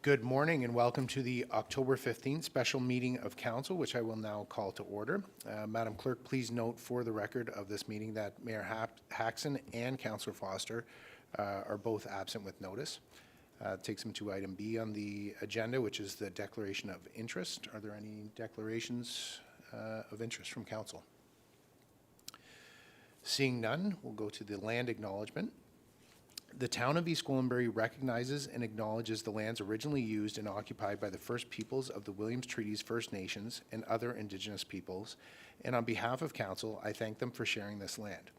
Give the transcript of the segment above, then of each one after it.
Good morning and welcome to the October 15th special meeting of Council, which I will now call to order. Madam Clerk, please note for the record of this meeting that Mayor Haxon and Councillor Foster are both absent with notice. Takes them to item B on the agenda, which is the declaration of interest. Are there any declarations of interest from Council? Seeing none, we'll go to the land acknowledgement. The town of East Gwillimbury recognizes and acknowledges the lands originally used and occupied by the First Peoples of the Williams Treaties First Nations and other Indigenous peoples, and on behalf of Council, I thank them for sharing this land.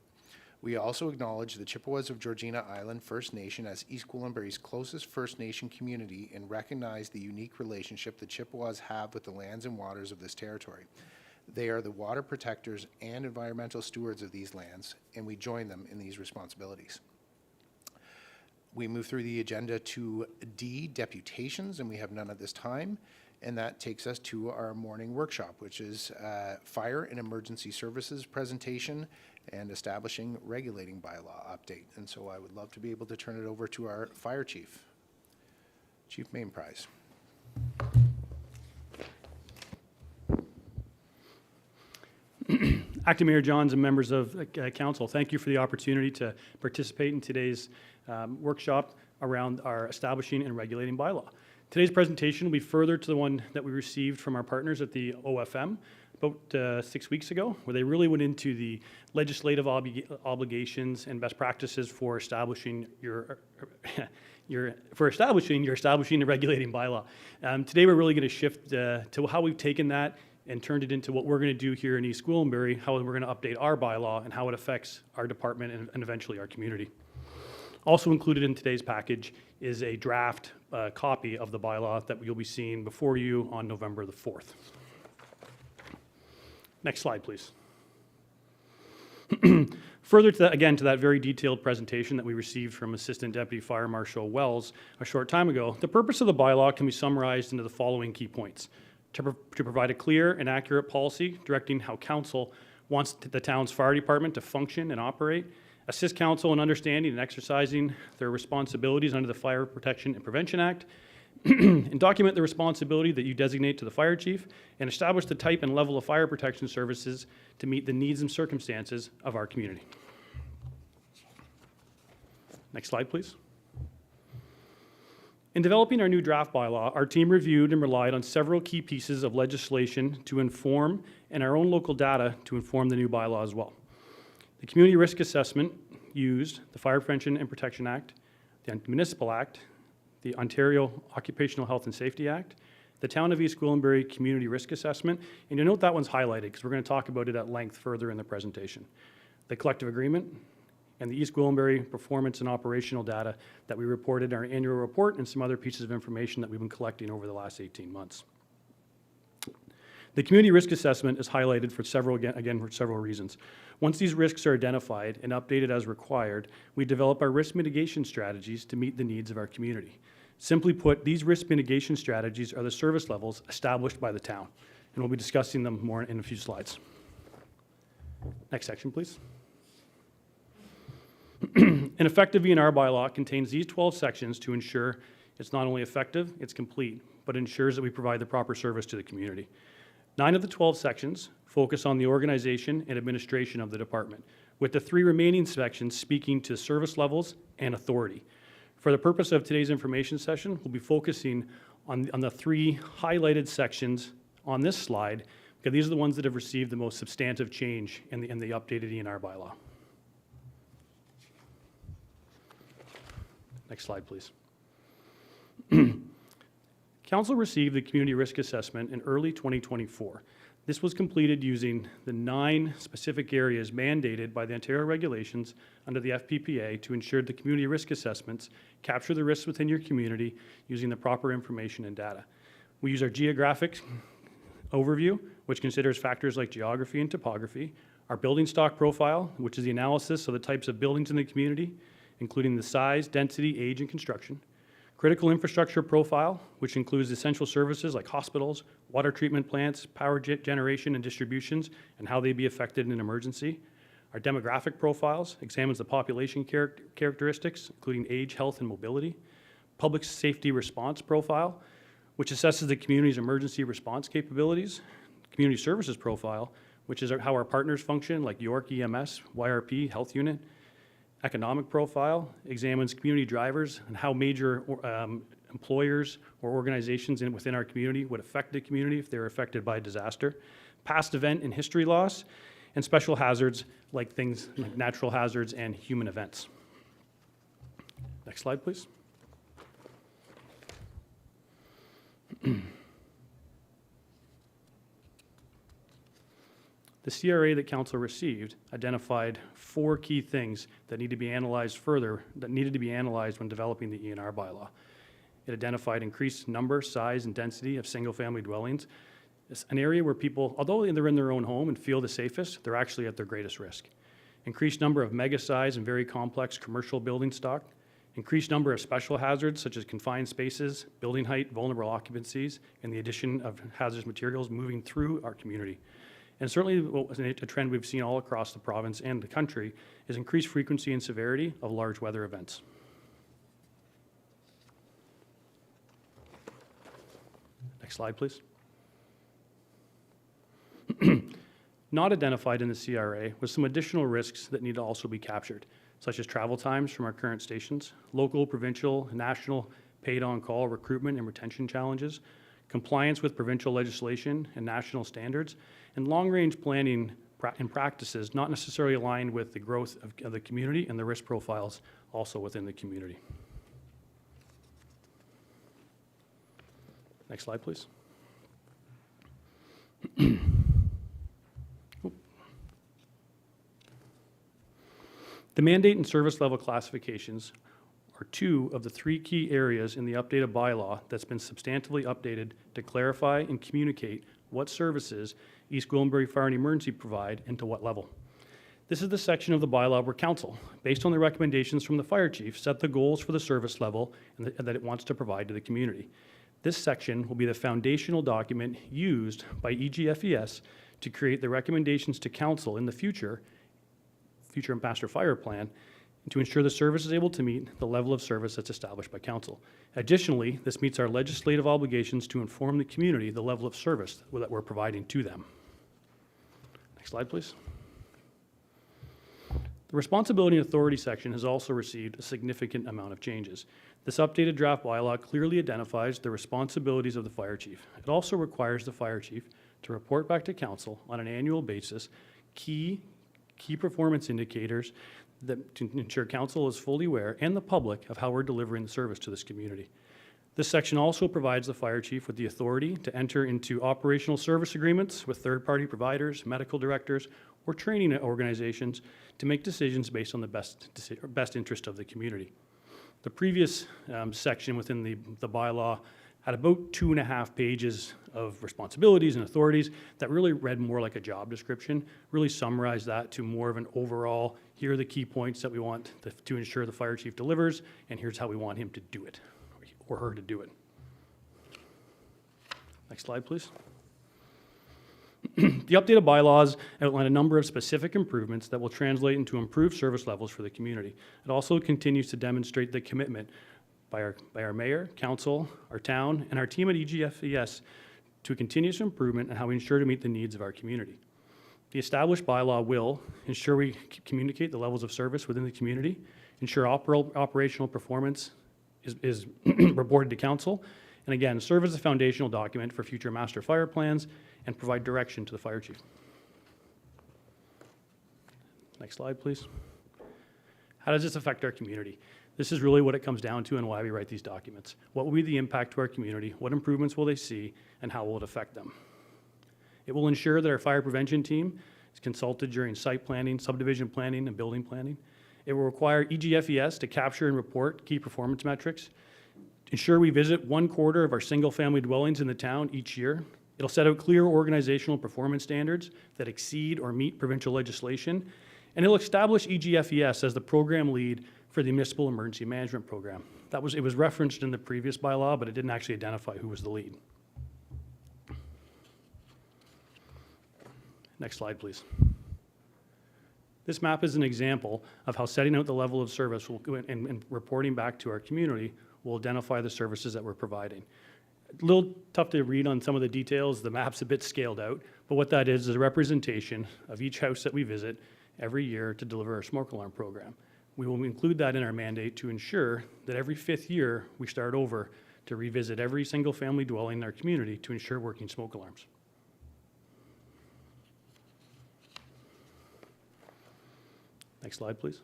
We also acknowledge the Chippewas of Georgina Island First Nation as East Gwillimbury's closest First Nation community and recognize the unique relationship the Chippewas have with the lands and waters of this territory. They are the water protectors and environmental stewards of these lands, and we join them in these responsibilities. We move through the agenda to D, deputations, and we have none at this time. And that takes us to our morning workshop, which is fire and emergency services presentation and establishing regulating bylaw update. And so I would love to be able to turn it over to our fire chief, Chief Mainprize. Acting Mayor Johns and members of Council, thank you for the opportunity to participate in today's workshop around our establishing and regulating bylaw. Today's presentation will be further to the one that we received from our partners at the OFM about 6 weeks ago, where they really went into the legislative obligations and best practices for establishing your establishing and regulating bylaw. Today we're really going to shift to how we've taken that and turned it into what we're going to do here in East Gwillimbury, how we're going to update our bylaw and how it affects our department and eventually our community. Also included in today's package is a draft copy of the bylaw that you'll be seeing before you on November the 4th. Next slide, please. Further to that, again, to that very detailed presentation that we received from Assistant Deputy Fire Marshal Wells a short time ago, the purpose of the bylaw can be summarized into the following key points. To provide a clear and accurate policy directing how Council wants the town's fire department to function and operate, assist Council in understanding and exercising their responsibilities under the Fire Protection and Prevention Act, and document the responsibility that you designate to the fire chief, and establish the type and level of fire protection services to meet the needs and circumstances of our community. Next slide, please. In developing our new draft bylaw, our team reviewed and relied on several key pieces of legislation to inform and our own local data to inform the new bylaw as well. The Community Risk Assessment used the Fire Prevention and Protection Act, the Municipal Act, the Ontario Occupational Health and Safety Act, the Town of East Gwillimbury Community Risk Assessment, and you'll note that one's highlighted because we're going to talk about it at length further in the presentation. The Collective Agreement, and the East Gwillimbury performance and operational data that we reported in our annual report and some other pieces of information that we've been collecting over the last 18 months. The community risk assessment is highlighted for several reasons. Once these risks are identified and updated as required, we develop our risk mitigation strategies to meet the needs of our community. Simply put, these risk mitigation strategies are the service levels established by the town, and we'll be discussing them more in a few slides. Next section, please. An effective ENR bylaw contains these 12 sections to ensure it's not only effective, it's complete, but ensures that we provide the proper service to the community. 9 of the 12 sections focus on the organization and administration of the department, with the 3 remaining sections speaking to service levels and authority. For the purpose of today's information session, we'll be focusing on the 3 highlighted sections on this slide, because these are the ones that have received the most substantive change in the updated ENR bylaw. Next slide, please. Council received the Community Risk Assessment in early 2024. This was completed using the 9 specific areas mandated by the Ontario regulations under the FPPA to ensure the community risk assessments capture the risks within your community using the proper information and data. We use our geographic overview, which considers factors like geography and topography, our building stock profile, which is the analysis of the types of buildings in the community, including the size, density, age, and construction. Critical infrastructure profile, which includes essential services like hospitals, water treatment plants, power generation and distributions, and how they be affected in an emergency. Our demographic profiles examines the population characteristics, including age, health, and mobility. public safety response profile, which assesses the community's emergency response capabilities, community services profile, which is how our partners function, like York EMS, YRP, Health Unit. Economic profile examines community drivers and how major employers or organizations within our community would affect the community if they're affected by a disaster. Past event and history loss, and special hazards like things like natural hazards and human events. Next slide, please. The CRA that Council received identified 4 key things that need to be analyzed further, that needed to be analyzed when developing the ENR bylaw. It identified increased number, size, and density of single-family dwellings. It's an area where people, although they're in their own home and feel the safest, they're actually at their greatest risk. Increased number of mega-size and very complex commercial building stock. Increased number of special hazards such as confined spaces, building height, vulnerable occupancies, and the addition of hazardous materials moving through our community. And certainly a trend we've seen all across the province and the country is increased frequency and severity of large weather events. Next slide, please. Not identified in the CRA was some additional risks that need to also be captured, such as travel times from our current stations, local, provincial, national paid on-call recruitment and retention challenges, compliance with provincial legislation and national standards, and long-range planning and practices not necessarily aligned with the growth of the community and the risk profiles also within the community. Next slide, please. The mandate and service level classifications are 2 of the 3 key areas in the updated bylaw that's been substantively updated to clarify and communicate what services East Gwillimbury Fire and Emergency provide and to what level. This is the section of the bylaw where Council, based on the recommendations from the fire chief, set the goals for the service level and that it wants to provide to the community. This section will be the foundational document used by EGFES to create the recommendations to Council in the future master fire plan, to ensure the service is able to meet the level of service that's established by Council. Additionally, this meets our legislative obligations to inform the community the level of service that we're providing to them. Next slide, please. The responsibility and authority section has also received a significant amount of changes. This updated draft bylaw clearly identifies the responsibilities of the fire chief. It also requires the fire chief to report back to Council on an annual basis key performance indicators that to ensure Council is fully aware and the public of how we're delivering the service to this community. This section also provides the fire chief with the authority to enter into operational service agreements with third-party providers, medical directors, or training organizations to make decisions based on the best interest of the community. The previous section within the bylaw had about 2.5 pages of responsibilities and authorities that really read more like a job description, really summarized that to more of an overall, here are the key points that we want to ensure the fire chief delivers, and here's how we want him to do it, or her to do it. Next slide, please. The updated bylaws outline a number of specific improvements that will translate into improved service levels for the community. It also continues to demonstrate the commitment by our mayor, council, our town, and our team at EGFES to continuous improvement and how we ensure to meet the needs of our community. The established bylaw will ensure we communicate the levels of service within the community, ensure operational performance is reported to council, and again, serve as a foundational document for future master fire plans and provide direction to the fire chief. Next slide, please. How does this affect our community? This is really what it comes down to and why we write these documents. What will be the impact to our community? What improvements will they see? And how will it affect them? It will ensure that our fire prevention team is consulted during site planning, subdivision planning, and building planning. It will require EGFES to capture and report key performance metrics. Ensure we visit 1/4 of our single-family dwellings in the town each year. It'll set out clear organizational performance standards that exceed or meet provincial legislation. And it'll establish EGFES as the program lead for the Municipal Emergency Management Program. It was referenced in the previous bylaw, but it didn't actually identify who was the lead. Next slide, please. This map is an example of how setting out the level of service and reporting back to our community will identify the services that we're providing. A little tough to read on some of the details. The map's a bit scaled out, but what that is a representation of each house that we visit every year to deliver our smoke alarm program. We will include that in our mandate to ensure that every 5th year we start over to revisit every single family dwelling in our community to ensure working smoke alarms. Next slide, please.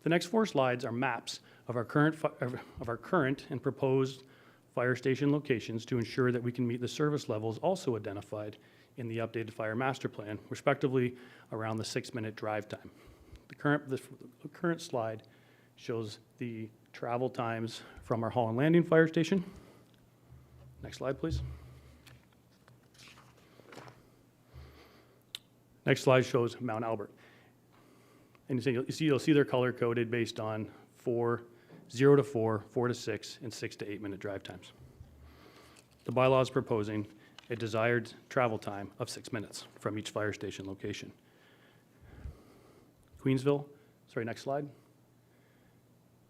The next 4 slides are maps of our current and proposed fire station locations to ensure that we can meet the service levels also identified in the updated fire master plan, respectively around the 6-minute drive time. The current slide shows the travel times from our Holland Landing Fire Station. Next slide, please. Next slide shows Mount Albert. And you'll see they're color-coded based on 0 to 4, 4 to 6, and 6 to 8-minute drive times. The bylaw is proposing a desired travel time of 6 minutes from each fire station location. Queensville, next slide.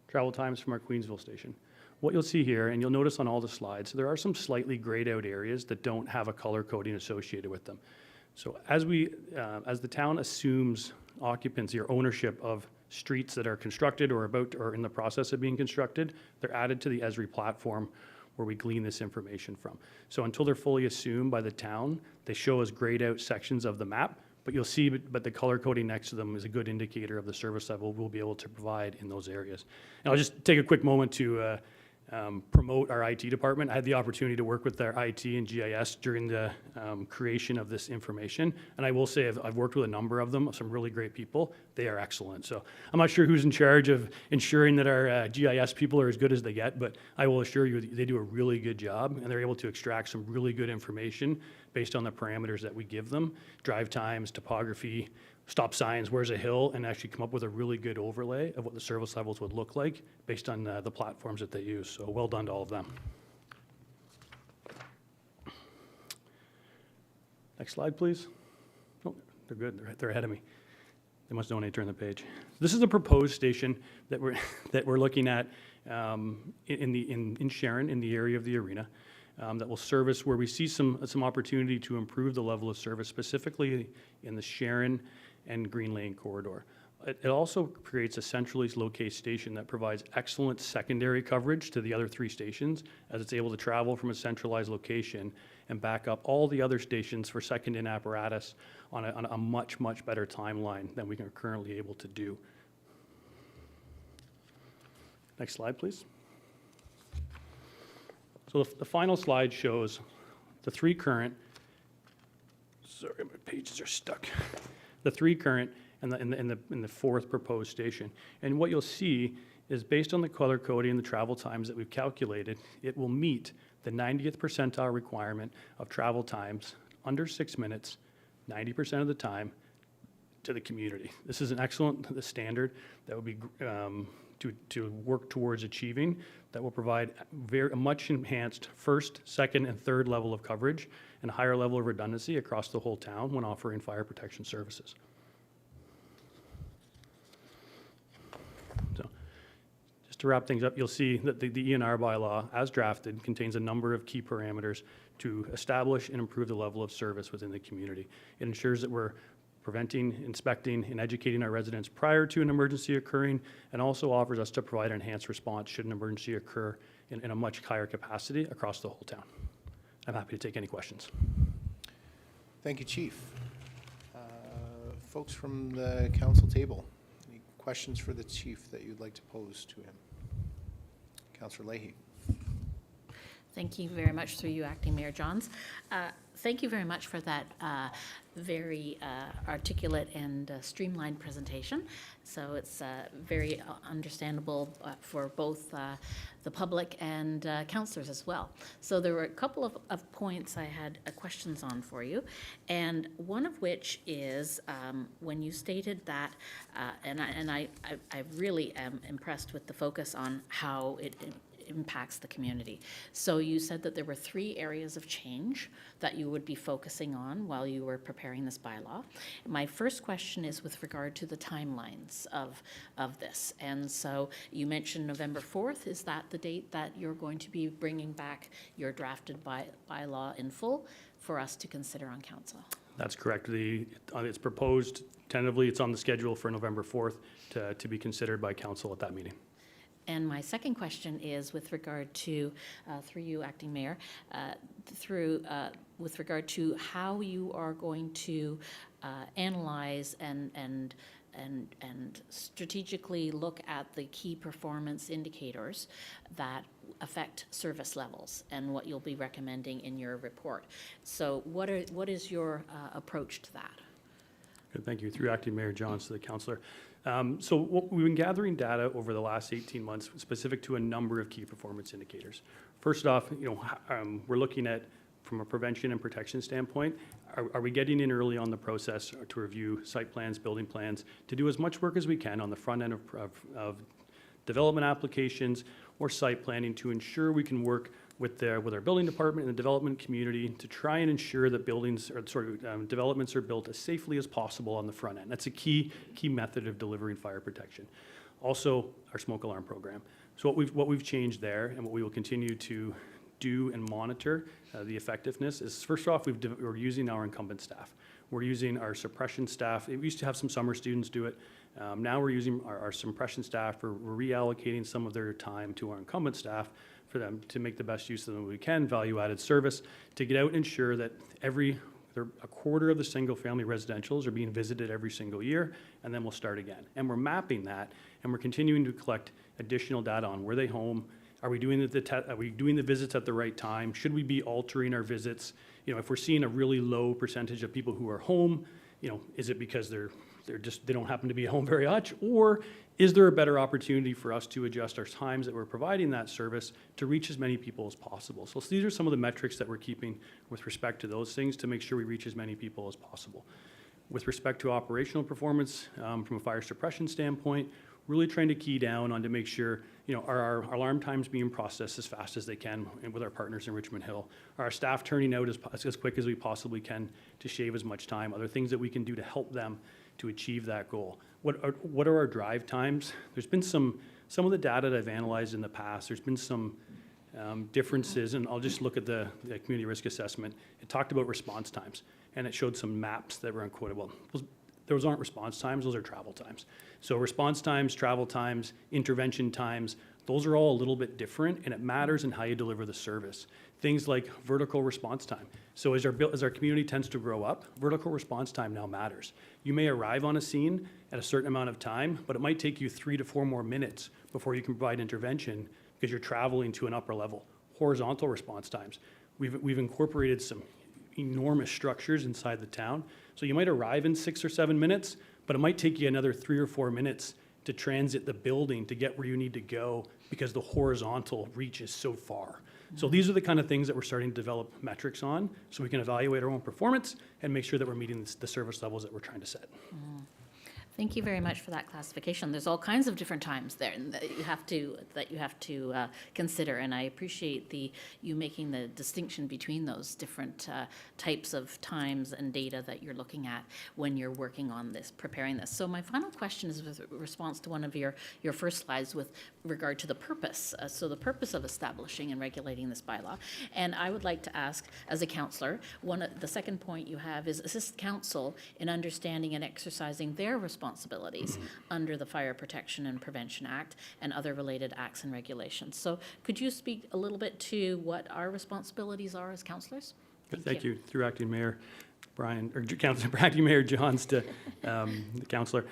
Travel times from our Queensville station. What you'll see here, and you'll notice on all the slides, there are some slightly grayed out areas that don't have a color coding associated with them. So as the town assumes occupancy or ownership of streets that are constructed or in the process of being constructed, they're added to the Esri platform where we glean this information from. So until they're fully assumed by the town, they show as grayed out sections of the map, but you'll see, but the color coding next to them is a good indicator of the service level we'll be able to provide in those areas. And I'll just take a quick moment to promote our IT department. I had the opportunity to work with their IT and GIS during the creation of this information. And I will say I've worked with a number of them, some really great people. They are excellent. So I'm not sure who's in charge of ensuring that our GIS people are as good as they get, but I will assure you they do a really good job and they're able to extract some really good information based on the parameters that we give them, drive times, topography, stop signs, where's a hill, and actually come up with a really good overlay of what the service levels would look like based on the platforms that they use. So well done to all of them. Next slide, please. Oh, they're good. They're ahead of me. They must know when I turn the page. This is a proposed station that we're looking at in Sharon, in the area of the arena, that will service where we see some opportunity to improve the level of service, specifically in the Sharon and Green Lane corridor. It also creates a centrally located station that provides excellent secondary coverage to the other 3 stations, as it's able to travel from a centralized location and back up all the other stations for second-in apparatus on a much, much better timeline than we are currently able to do. Next slide, please. So the final slide shows the 3 current, sorry, my pages are stuck. The 3 current and the 4th proposed station. And what you'll see is based on the color coding and the travel times that we've calculated, it will meet the 90th percentile requirement of travel times under 6 minutes, 90% of the time, to the community. This is an excellent standard that would be to work towards achieving, that will provide a much enhanced 1st, 2nd, and 3rd level of coverage and a higher level of redundancy across the whole town when offering fire protection services. So, just to wrap things up, you'll see that the ENR bylaw, as drafted, contains a number of key parameters to establish and improve the level of service within the community. It ensures that we're preventing, inspecting, and educating our residents prior to an emergency occurring, and also offers us to provide an enhanced response should an emergency occur in a much higher capacity across the whole town. I'm happy to take any questions. Thank you, Chief. Folks from the council table, any questions for the chief that you'd like to pose to him? Councillor Leahy. Thank you very much, through you, Acting Mayor Johns. Thank you very much for that very articulate and streamlined presentation. So it's very understandable for both the public and councillors as well. So there were a couple of points I had questions on for you, and one of which is when you stated that, and I really am impressed with the focus on how it impacts the community. So you said that there were 3 areas of change that you would be focusing on while you were preparing this bylaw. My first question is with regard to the timelines of this. And so you mentioned November 4th. Is that the date that you're going to be bringing back your drafted bylaw in full for us to consider on council? That's correct. It's proposed tentatively, it's on the schedule for November 4th to be considered by council at that meeting. And my second question is with regard to, through you, Acting Mayor, with regard to how you are going to analyze and strategically look at the key performance indicators that affect service levels and what you'll be recommending in your report. So what is your approach to that? Good, thank you. Through Acting Mayor Johns to the councillor. So we've been gathering data over the last 18 months specific to a number of key performance indicators. First off, we're looking at, from a prevention and protection standpoint, are we getting in early on the process to review site plans, building plans, to do as much work as we can on the front end of development applications or site planning to ensure we can work with our building department and the development community to try and ensure that developments are built as safely as possible on the front end. That's a key method of delivering fire protection. Also, our smoke alarm program. So what we've changed there and what we will continue to do and monitor the effectiveness is, first off, we're using our incumbent staff. We're using our suppression staff. We used to have some summer students do it. Now we're using our suppression staff. We're reallocating some of their time to our incumbent staff for them to make the best use of them we can, value-added service, to get out and ensure that a quarter of the single-family residentials are being visited every single year, and then we'll start again. And we're mapping that, and we're continuing to collect additional data on were they home, are we doing the visits at the right time, should we be altering our visits? If we're seeing a really low percentage of people who are home, is it because they don't happen to be home very much, or is there a better opportunity for us to adjust our times that we're providing that service to reach as many people as possible? So these are some of the metrics that we're keeping with respect to those things to make sure we reach as many people as possible. With respect to operational performance, from a fire suppression standpoint, really trying to key down on to make sure, are our alarm times being processed as fast as they can with our partners in Richmond Hill? Are our staff turning out as quick as we possibly can to shave as much time? Other things that we can do to help them to achieve that goal. What are our drive times? There's been some of the data that I've analyzed in the past. There's been some differences, and I'll just look at the community risk assessment. It talked about response times, and it showed some maps that were unquotable. Those aren't response times, those are travel times. So response times, travel times, intervention times, those are all a little bit different, and it matters in how you deliver the service. Things like vertical response time. So as our community tends to grow up, vertical response time now matters. You may arrive on a scene at a certain amount of time, but it might take you 3 to 4 more minutes before you can provide intervention because you're traveling to an upper level. Horizontal response times. We've incorporated some enormous structures inside the town. So you might arrive in 6 or 7 minutes, but it might take you another 3 or 4 minutes to transit the building to get where you need to go because the horizontal reach is so far. So these are the kind of things that we're starting to develop metrics on so we can evaluate our own performance and make sure that we're meeting the service levels that we're trying to set. Thank you very much for that classification. There's all kinds of different times there that you have to consider, and I appreciate you making the distinction between those different types of times and data that you're looking at when you're working on this, preparing this. So my final question is with response to one of your first slides with regard to the purpose. So the purpose of establishing and regulating this bylaw, and I would like to ask, as a councillor, the second point you have is assist council in understanding and exercising their responsibilities under the Fire Protection and Prevention Act and other related acts and regulations. So could you speak a little bit to what our responsibilities are as councillors? Thank you. Through Acting Mayor Acting Mayor Johns to the councillor.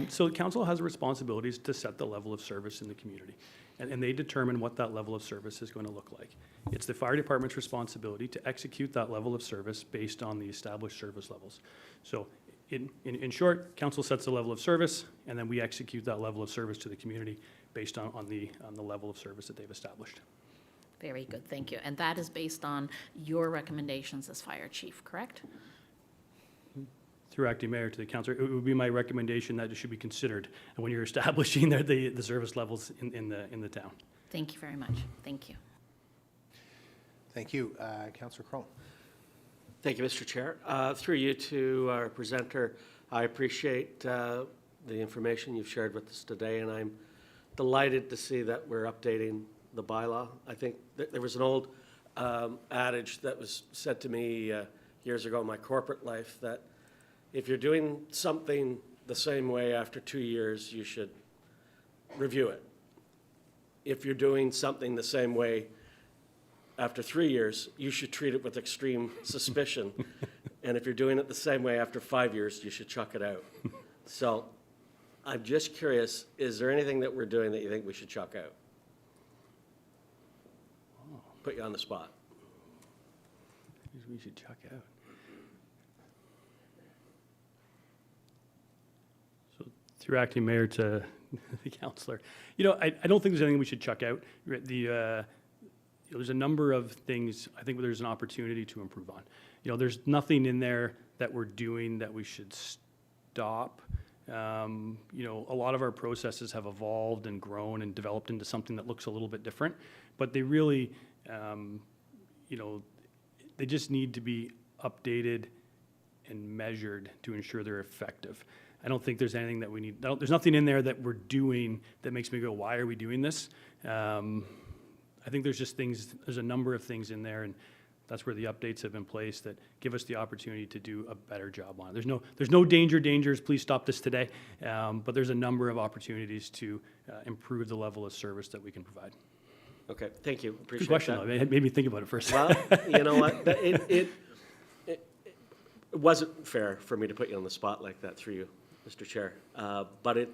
So the council has responsibilities to set the level of service in the community, and they determine what that level of service is going to look like. It's the fire department's responsibility to execute that level of service based on the established service levels. So in short, council sets the level of service, and then we execute that level of service to the community based on the level of service that they've established. Very good, thank you. And that is based on your recommendations as fire chief, correct? Through Acting Mayor to the councillor, it would be my recommendation that it should be considered when you're establishing the service levels in the town. Thank you very much. Thank you. Thank you. Councillor Crone. Thank you, Mr. Chair. Through you to our presenter, I appreciate the information you've shared with us today, and I'm delighted to see that we're updating the bylaw. I think there was an old adage that was said to me years ago in my corporate life that if you're doing something the same way after 2 years, you should review it. If you're doing something the same way after 3 years, you should treat it with extreme suspicion. And if you're doing it the same way after 5 years, you should chuck it out. So I'm just curious, is there anything that we're doing that you think we should chuck out? Put you on the spot. We should chuck out. So through acting mayor to the councillor, I don't think there's anything we should chuck out. There's a number of things I think there's an opportunity to improve on. There's nothing in there that we're doing that we should stop. A lot of our processes have evolved and grown and developed into something that looks a little bit different, but they really, they just need to be updated and measured to ensure they're effective. I don't think there's anything that we need. There's nothing in there that we're doing that makes me go, why are we doing this? I think there's just things, there's a number of things in there, and that's where the updates have been placed that give us the opportunity to do a better job on it. There's no dangers, please stop this today, but there's a number of opportunities to improve the level of service that we can provide. Okay, thank you. Appreciate Good question, that. though. It made me think about it first. Well, you know what? It wasn't fair for me to put you on the spot like that through you, Mr. Chair. But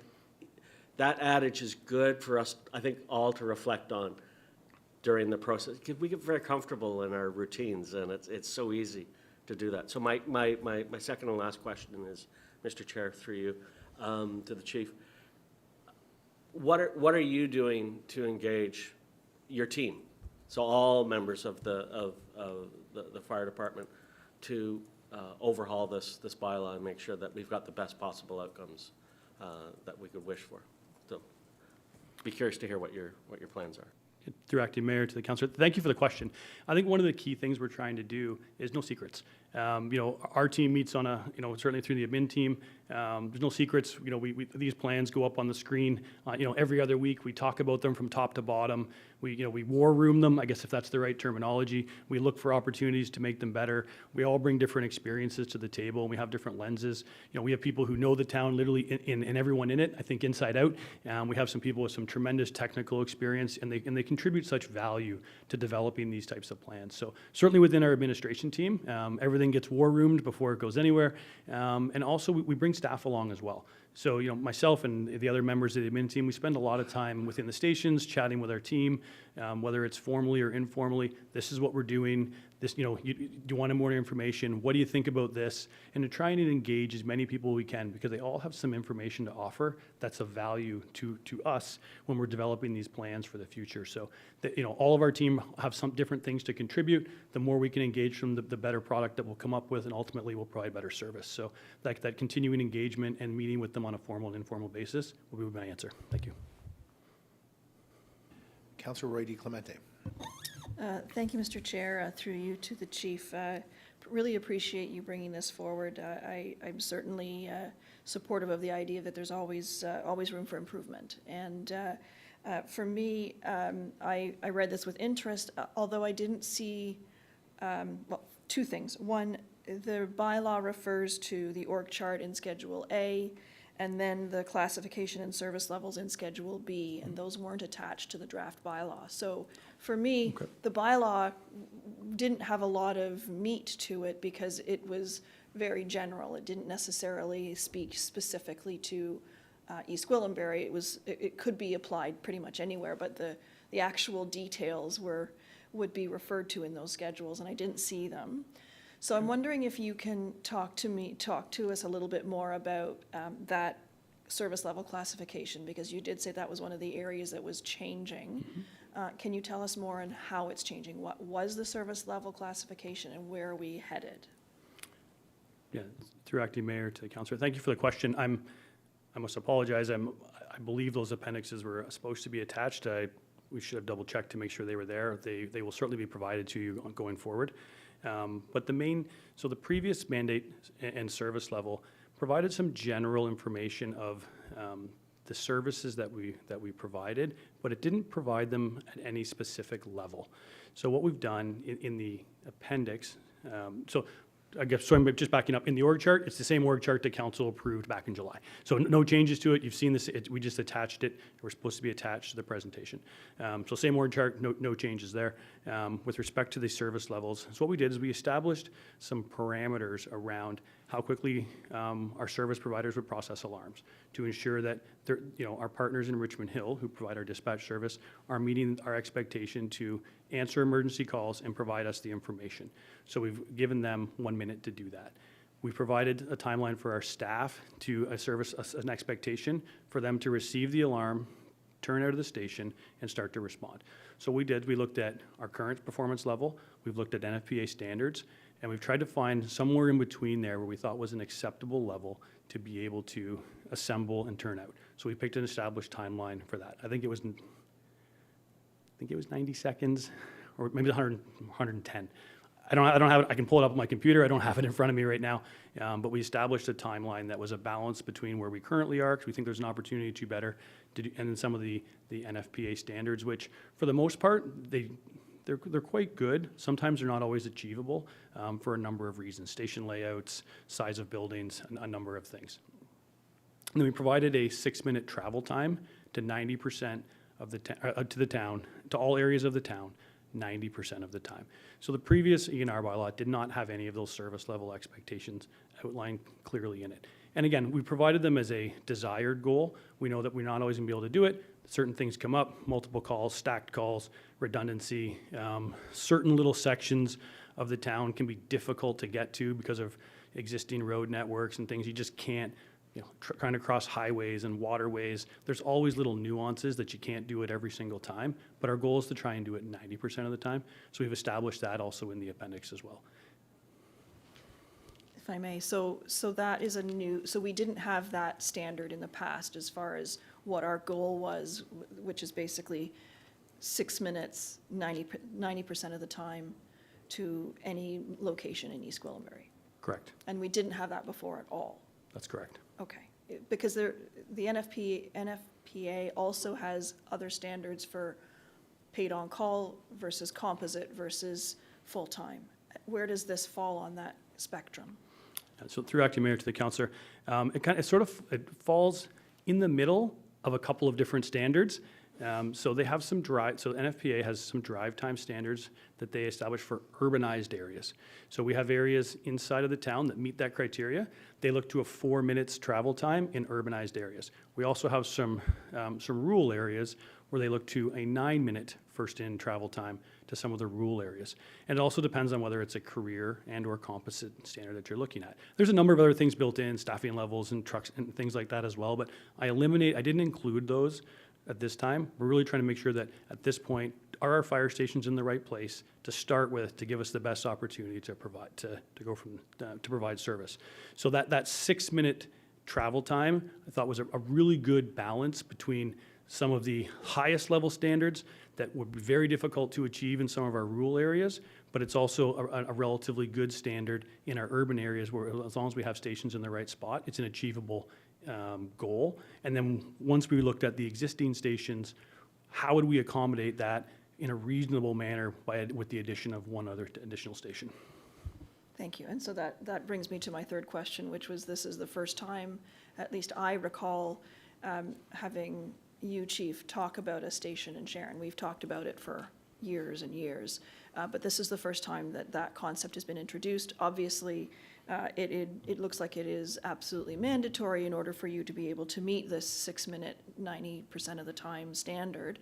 that adage is good for us, I think, all to reflect on during the process. We get very comfortable in our routines, and it's so easy to do that. So my second and last question is, Mr. Chair, through you, to the chief. What are you doing to engage your team, so all members of the fire department, to overhaul this bylaw and make sure that we've got the best possible outcomes that we could wish for? So, be curious to hear what your plans are. Through acting mayor to the councillor, thank you for the question. I think one of the key things we're trying to do is no secrets. Our team meets on certainly through the admin team. There's no secrets. These plans go up on the screen. Every other week we talk about them from top to bottom. We war room them, I guess, if that's the right terminology. We look for opportunities to make them better. We all bring different experiences to the table, and we have different lenses. We have people who know the town literally and everyone in it, I think, inside out. We have some people with some tremendous technical experience, and they contribute such value to developing these types of plans. So certainly within our administration team, everything gets war roomed before it goes anywhere. And also we bring staff along as well. So, myself and the other members of the admin team, we spend a lot of time within the stations chatting with our team, whether it's formally or informally. This is what we're doing. This, do you want more information? What do you think about this? And to try and engage as many people as we can, because they all have some information to offer that's of value to us when we're developing these plans for the future. So, all of our team have some different things to contribute. The more we can engage them, the better product that we'll come up with, and ultimately we'll provide better service. So that continuing engagement and meeting with them on a formal and informal basis will be my answer. Thank you. Councillor Roy DiClemente. Thank you, Mr. Chair. Through you to the chief. Really appreciate you bringing this forward. I'm certainly supportive of the idea that there's always room for improvement. And for me, I read this with interest, although I didn't see, two things. One, the bylaw refers to the org chart in Schedule A, and then the classification and service levels in Schedule B, and those weren't attached to the draft bylaw. So for me, the bylaw didn't have a lot of meat to it because it was very general. It didn't necessarily speak specifically to East Gwillimbury. It could be applied pretty much anywhere, but the actual details would be referred to in those schedules, and I didn't see them. So I'm wondering if you can talk to us a little bit more about that service level classification, because you did say that was one of the areas that was changing. Can you tell us more on how it's changing? What was the service level classification, and where are we headed? Yeah, through acting mayor to the councillor. Thank you for the question. I must apologize. I believe those appendixes were supposed to be attached. I we should have double-checked to make sure they were there. They will certainly be provided to you going forward. But so the previous mandate and service level provided some general information of the services that we provided, but it didn't provide them at any specific level. So what we've done in the appendix, I guess, so I'm just backing up. In the org chart, it's the same org chart that council approved back in July. So no changes to it. You've seen this. We just attached it. We're supposed to be attached to the presentation. So same org chart, no changes there. With respect to the service levels, so what we did is we established some parameters around how quickly our service providers would process alarms to ensure that our partners in Richmond Hill, who provide our dispatch service, are meeting our expectation to answer emergency calls and provide us the information. So we've given them 1 minute to do that. We provided a timeline for our staff to an expectation for them to receive the alarm, turn out of the station, and start to respond. So we looked at our current performance level, we've looked at NFPA standards, and we've tried to find somewhere in between there where we thought was an acceptable level to be able to assemble and turn out. So we picked an established timeline for that. I think it was 90 seconds, or maybe 110. I don't have it. I can pull it up on my computer. I don't have it in front of me right now. But we established a timeline that was a balance between where we currently are, because we think there's an opportunity to better, and then some of the NFPA standards, which for the most part, they're quite good. Sometimes they're not always achievable for a number of reasons: station layouts, size of buildings, a number of things. And then we provided a 6-minute travel time to 90% of the to the town, to all areas of the town, 90% of the time. So the previous ENR bylaw did not have any of those service level expectations outlined clearly in it. And again, we provided them as a desired goal. We know that we're not always going to be able to do it. Certain things come up: multiple calls, stacked calls, redundancy. Certain little sections of the town can be difficult to get to because of existing road networks and things. You just can't, trying to cross highways and waterways. There's always little nuances that you can't do it every single time, but our goal is to try and do it 90% of the time. So we've established that also in the appendix as well. If I may, so that is so we didn't have that standard in the past as far as what our goal was, which is basically 6 minutes, 90% of the time to any location in East Gwillimbury. Correct. And we didn't have that before at all. That's correct. Okay, because the NFPA also has other standards for paid on call versus composite versus full-time. Where does this fall on that spectrum? So through acting mayor to the councillor, it falls in the middle of a couple of different standards. So they have some NFPA has some drive time standards that they establish for urbanized areas. So we have areas inside of the town that meet that criteria. They look to a 4 minutes travel time in urbanized areas. We also have some rural areas where they look to a 9-minute first in travel time to some of the rural areas. And it also depends on whether it's a career and or composite standard that you're looking at. There's a number of other things built in, staffing levels and trucks and things like that as well, but I didn't include those at this time. We're really trying to make sure that at this point, are our fire stations in the right place to start with, to give us the best opportunity to provide, to provide service. So that 6-minute travel time, I thought was a really good balance between some of the highest level standards that would be very difficult to achieve in some of our rural areas, but it's also a relatively good standard in our urban areas where, as long as we have stations in the right spot, it's an achievable goal. And then once we looked at the existing stations, how would we accommodate that in a reasonable manner with the addition of one other additional station? Thank you. And so that brings me to my third question, which was, this is the first time, at least I recall, having you, Chief, talk about a station in Sharon. We've talked about it for years and years, but this is the first time that concept has been introduced. Obviously, it looks like it is absolutely mandatory in order for you to be able to meet this 6-minute, 90% of the time standard.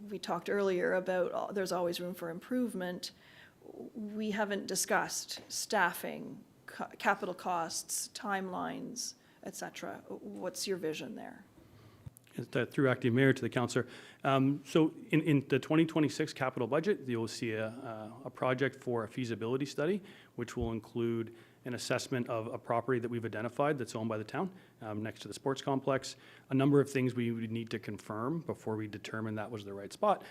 We talked earlier about there's always room for improvement. We haven't discussed staffing, capital costs, timelines, et cetera. What's your vision there? Through acting mayor to the councillor. So in the 2026 capital budget, you'll see a project for a feasibility study, which will include an assessment of a property that we've identified that's owned by the town next to the sports complex. A number of things we would need to confirm before we determine that was the right spot.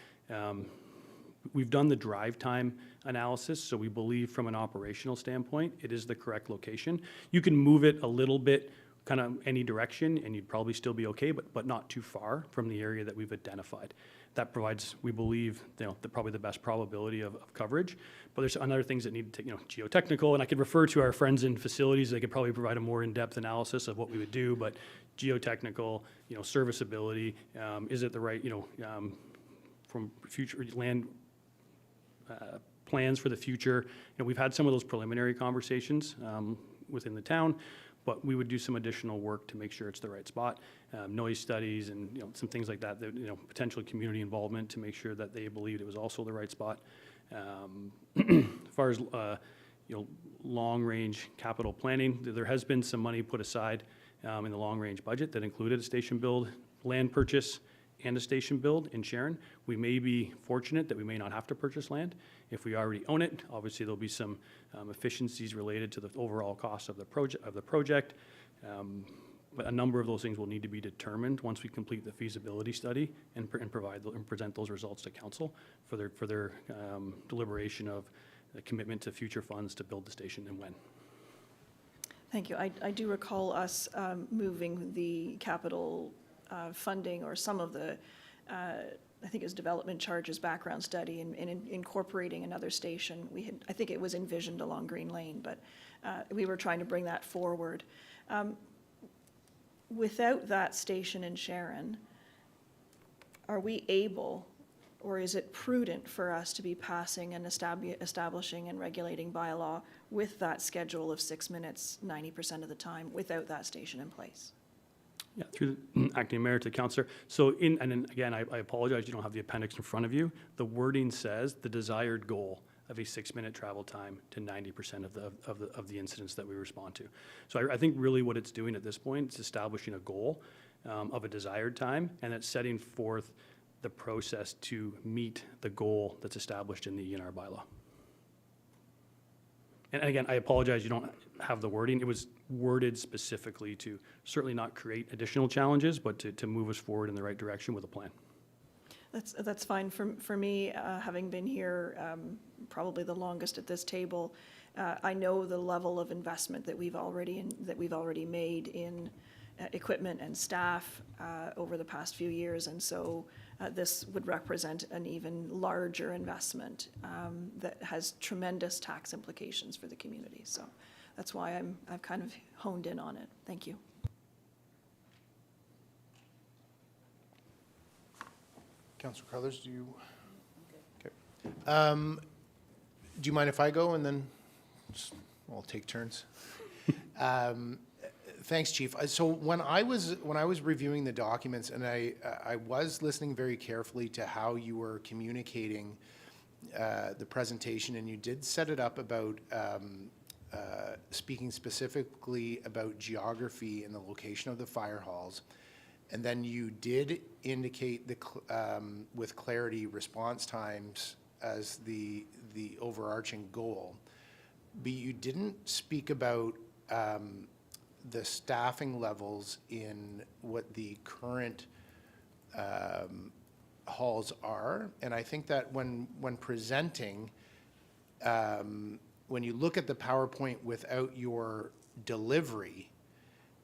We've done the drive time analysis, so we believe from an operational standpoint, it is the correct location. You can move it a little bit, kind of any direction, and you'd probably still be okay, but not too far from the area that we've identified. That provides, we believe, probably the best probability of coverage. But there's other things that need to take, geotechnical, and I could refer to our friends in facilities. They could probably provide a more in-depth analysis of what we would do, but geotechnical, serviceability, is it the right, from future land plans for the future. We've had some of those preliminary conversations within the town, but we would do some additional work to make sure it's the right spot. Noise studies and some things like that, potential community involvement to make sure that they believed it was also the right spot. As far as long-range capital planning, there has been some money put aside in the long-range budget that included a station build, land purchase, and a station build in Sharon. We may be fortunate that we may not have to purchase land. If we already own it, obviously there'll be some efficiencies related to the overall cost of the project. But a number of those things will need to be determined once we complete the feasibility study and present those results to council for their deliberation of the commitment to future funds to build the station and when. Thank you. I do recall us moving the capital funding or some of the, I think it was development charges background study and incorporating another station. I think it was envisioned along Green Lane, but we were trying to bring that forward. Without that station in Sharon, are we able, or is it prudent for us to be passing and establishing and regulating bylaw with that schedule of 6 minutes 90% of the time without that station in place? Yeah, through the acting mayor to councillor. So and then again, I apologize, you don't have the appendix in front of you. The wording says the desired goal of a 6-minute travel time to 90% of the incidents that we respond to. So I think really what it's doing at this point is establishing a goal of a desired time, and it's setting forth the process to meet the goal that's established in the ENR bylaw. And again, I apologize, you don't have the wording. It was worded specifically to certainly not create additional challenges, but to move us forward in the right direction with a plan. That's fine. For me, having been here probably the longest at this table, I know the level of investment that we've already made in equipment and staff over the past few years, and so this would represent an even larger investment that has tremendous tax implications for the community. So that's why I've kind of honed in on it. Thank you. Councillor Carruthers, do you? Okay. Do you mind if I go and then we'll take turns? Thanks, Chief. So when I was reviewing the documents, and I was listening very carefully to how you were communicating the presentation, and you did set it up about speaking specifically about geography and the location of the fire halls. And then you did indicate with clarity response times as the overarching goal, but you didn't speak about the staffing levels in what the current halls are. And I think that when presenting, when you look at the PowerPoint without your delivery,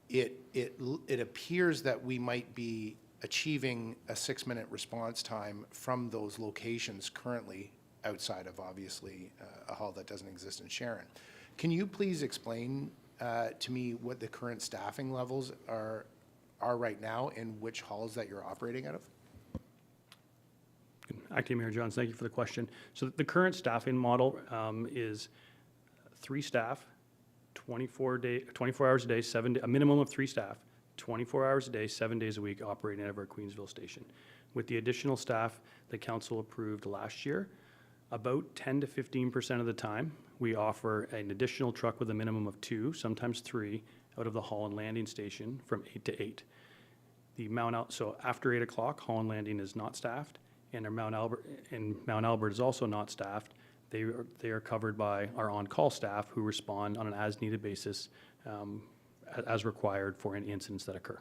it appears that we might be achieving a 6-minute response time from those locations currently outside of, obviously, a hall that doesn't exist in Sharon. Can you please explain to me what the current staffing levels are right now and which halls that you're operating out of? Acting Mayor Johns, thank you for the question. So the current staffing model is 3 staff, 24 hours a day, a minimum of 3 staff, 24 hours a day, 7 days a week, operating out of our Queensville station. With the additional staff the council approved last year, about 10 to 15% of the time, we offer an additional truck with a minimum of 2, sometimes 3, out of the Holland Landing station from 8 to 8. So after 8 o'clock, Holland Landing is not staffed, and Mount Albert is also not staffed. they are covered by our on-call staff who respond on an as-needed basis as required for any incidents that occur.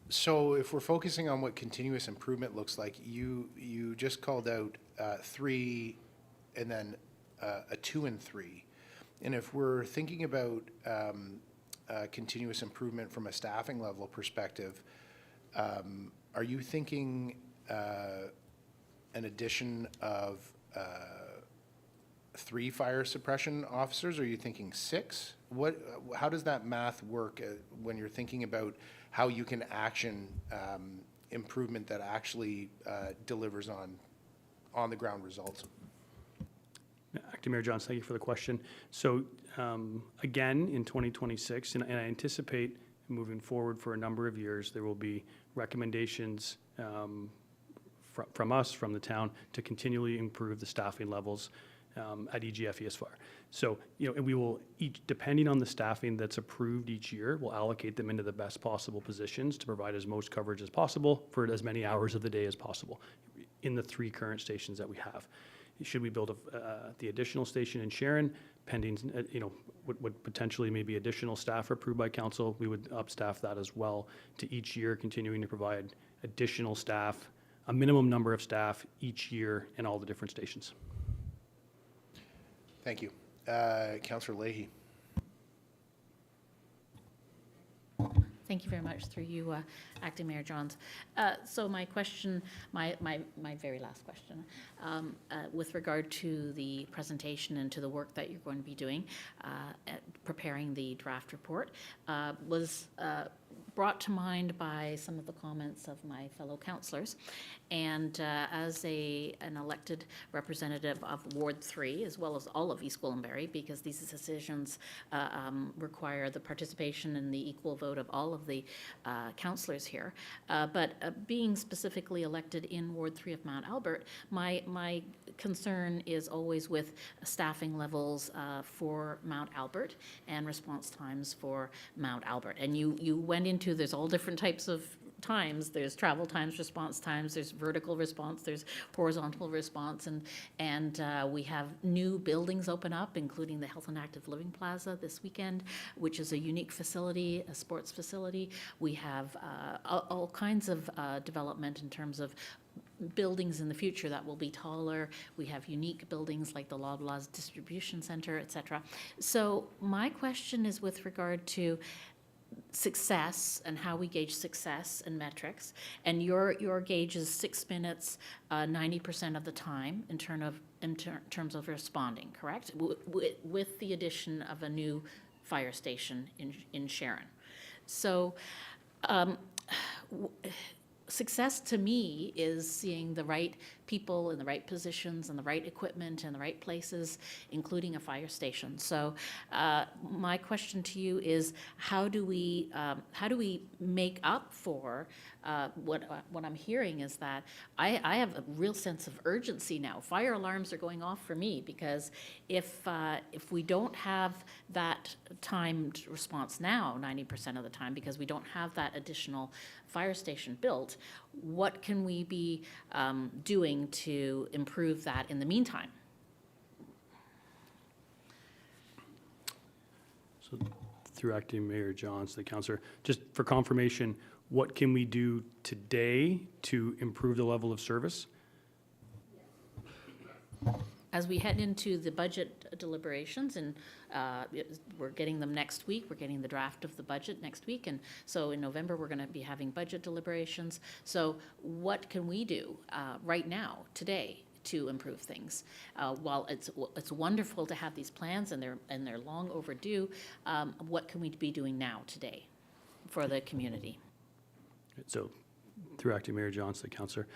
So if we're focusing on what continuous improvement looks like, you just called out 3 and then a 2 and 3. And if we're thinking about continuous improvement from a staffing level perspective, are you thinking an addition of 3 fire suppression officers? Or are you thinking 6? How does that math work when you're thinking about how you can action improvement that actually delivers on the ground results? Acting Mayor Johns, thank you for the question. So again, in 2026, and I anticipate moving forward for a number of years, there will be recommendations from us, from the town, to continually improve the staffing levels at EGF ESFR. So, and we will depending on the staffing that's approved each year, we'll allocate them into the best possible positions to provide as most coverage as possible for as many hours of the day as possible in the 3 current stations that we have. Should we build the additional station in Sharon, pending, would potentially maybe additional staff approved by council, we would upstaff that as well to each year, continuing to provide additional staff, a minimum number of staff each year in all the different stations. Thank you. Councillor Leahy. Thank you very much, through you, Acting Mayor Johns. So my question, my very last question, with regard to the presentation and to the work that you're going to be doing, at preparing the draft report, was brought to mind by some of the comments of my fellow councillors. And as an elected representative of Ward 3, as well as all of East Gwillimbury, because these decisions require the participation and the equal vote of all of the councillors here, but being specifically elected in Ward 3 of Mount Albert, my concern is always with staffing levels for Mount Albert and response times for Mount Albert. And you went into, there's all different types of times. There's travel times, response times, there's vertical response, there's horizontal response, and we have new buildings open up, including the Health and Active Living Plaza this weekend, which is a unique facility, a sports facility. We have all kinds of development in terms of buildings in the future that will be taller. We have unique buildings like the Loblaws Distribution Center, et cetera. So my question is with regard to success and how we gauge success and metrics. And your gauge is 6 minutes, 90% of the time in terms of responding, correct? With the addition of a new fire station in Sharon. So success to me is seeing the right people in the right positions and the right equipment in the right places, including a fire station. So my question to you is, how do we make up for what I'm hearing is that I have a real sense of urgency now. Fire alarms are going off for me, because if we don't have that timed response now, 90% of the time, because we don't have that additional fire station built, what can we be doing to improve that in the meantime? So through Acting Mayor Johns, the councillor, just for confirmation, what can we do today to improve the level of service? As we head into the budget deliberations, and we're getting them next week, we're getting the draft of the budget next week, and so in November we're going to be having budget deliberations. So what can we do right now, today, to improve things? While it's wonderful to have these plans and they're long overdue, what can we be doing now, today, for the community? So through Acting Mayor Johns, the councillor.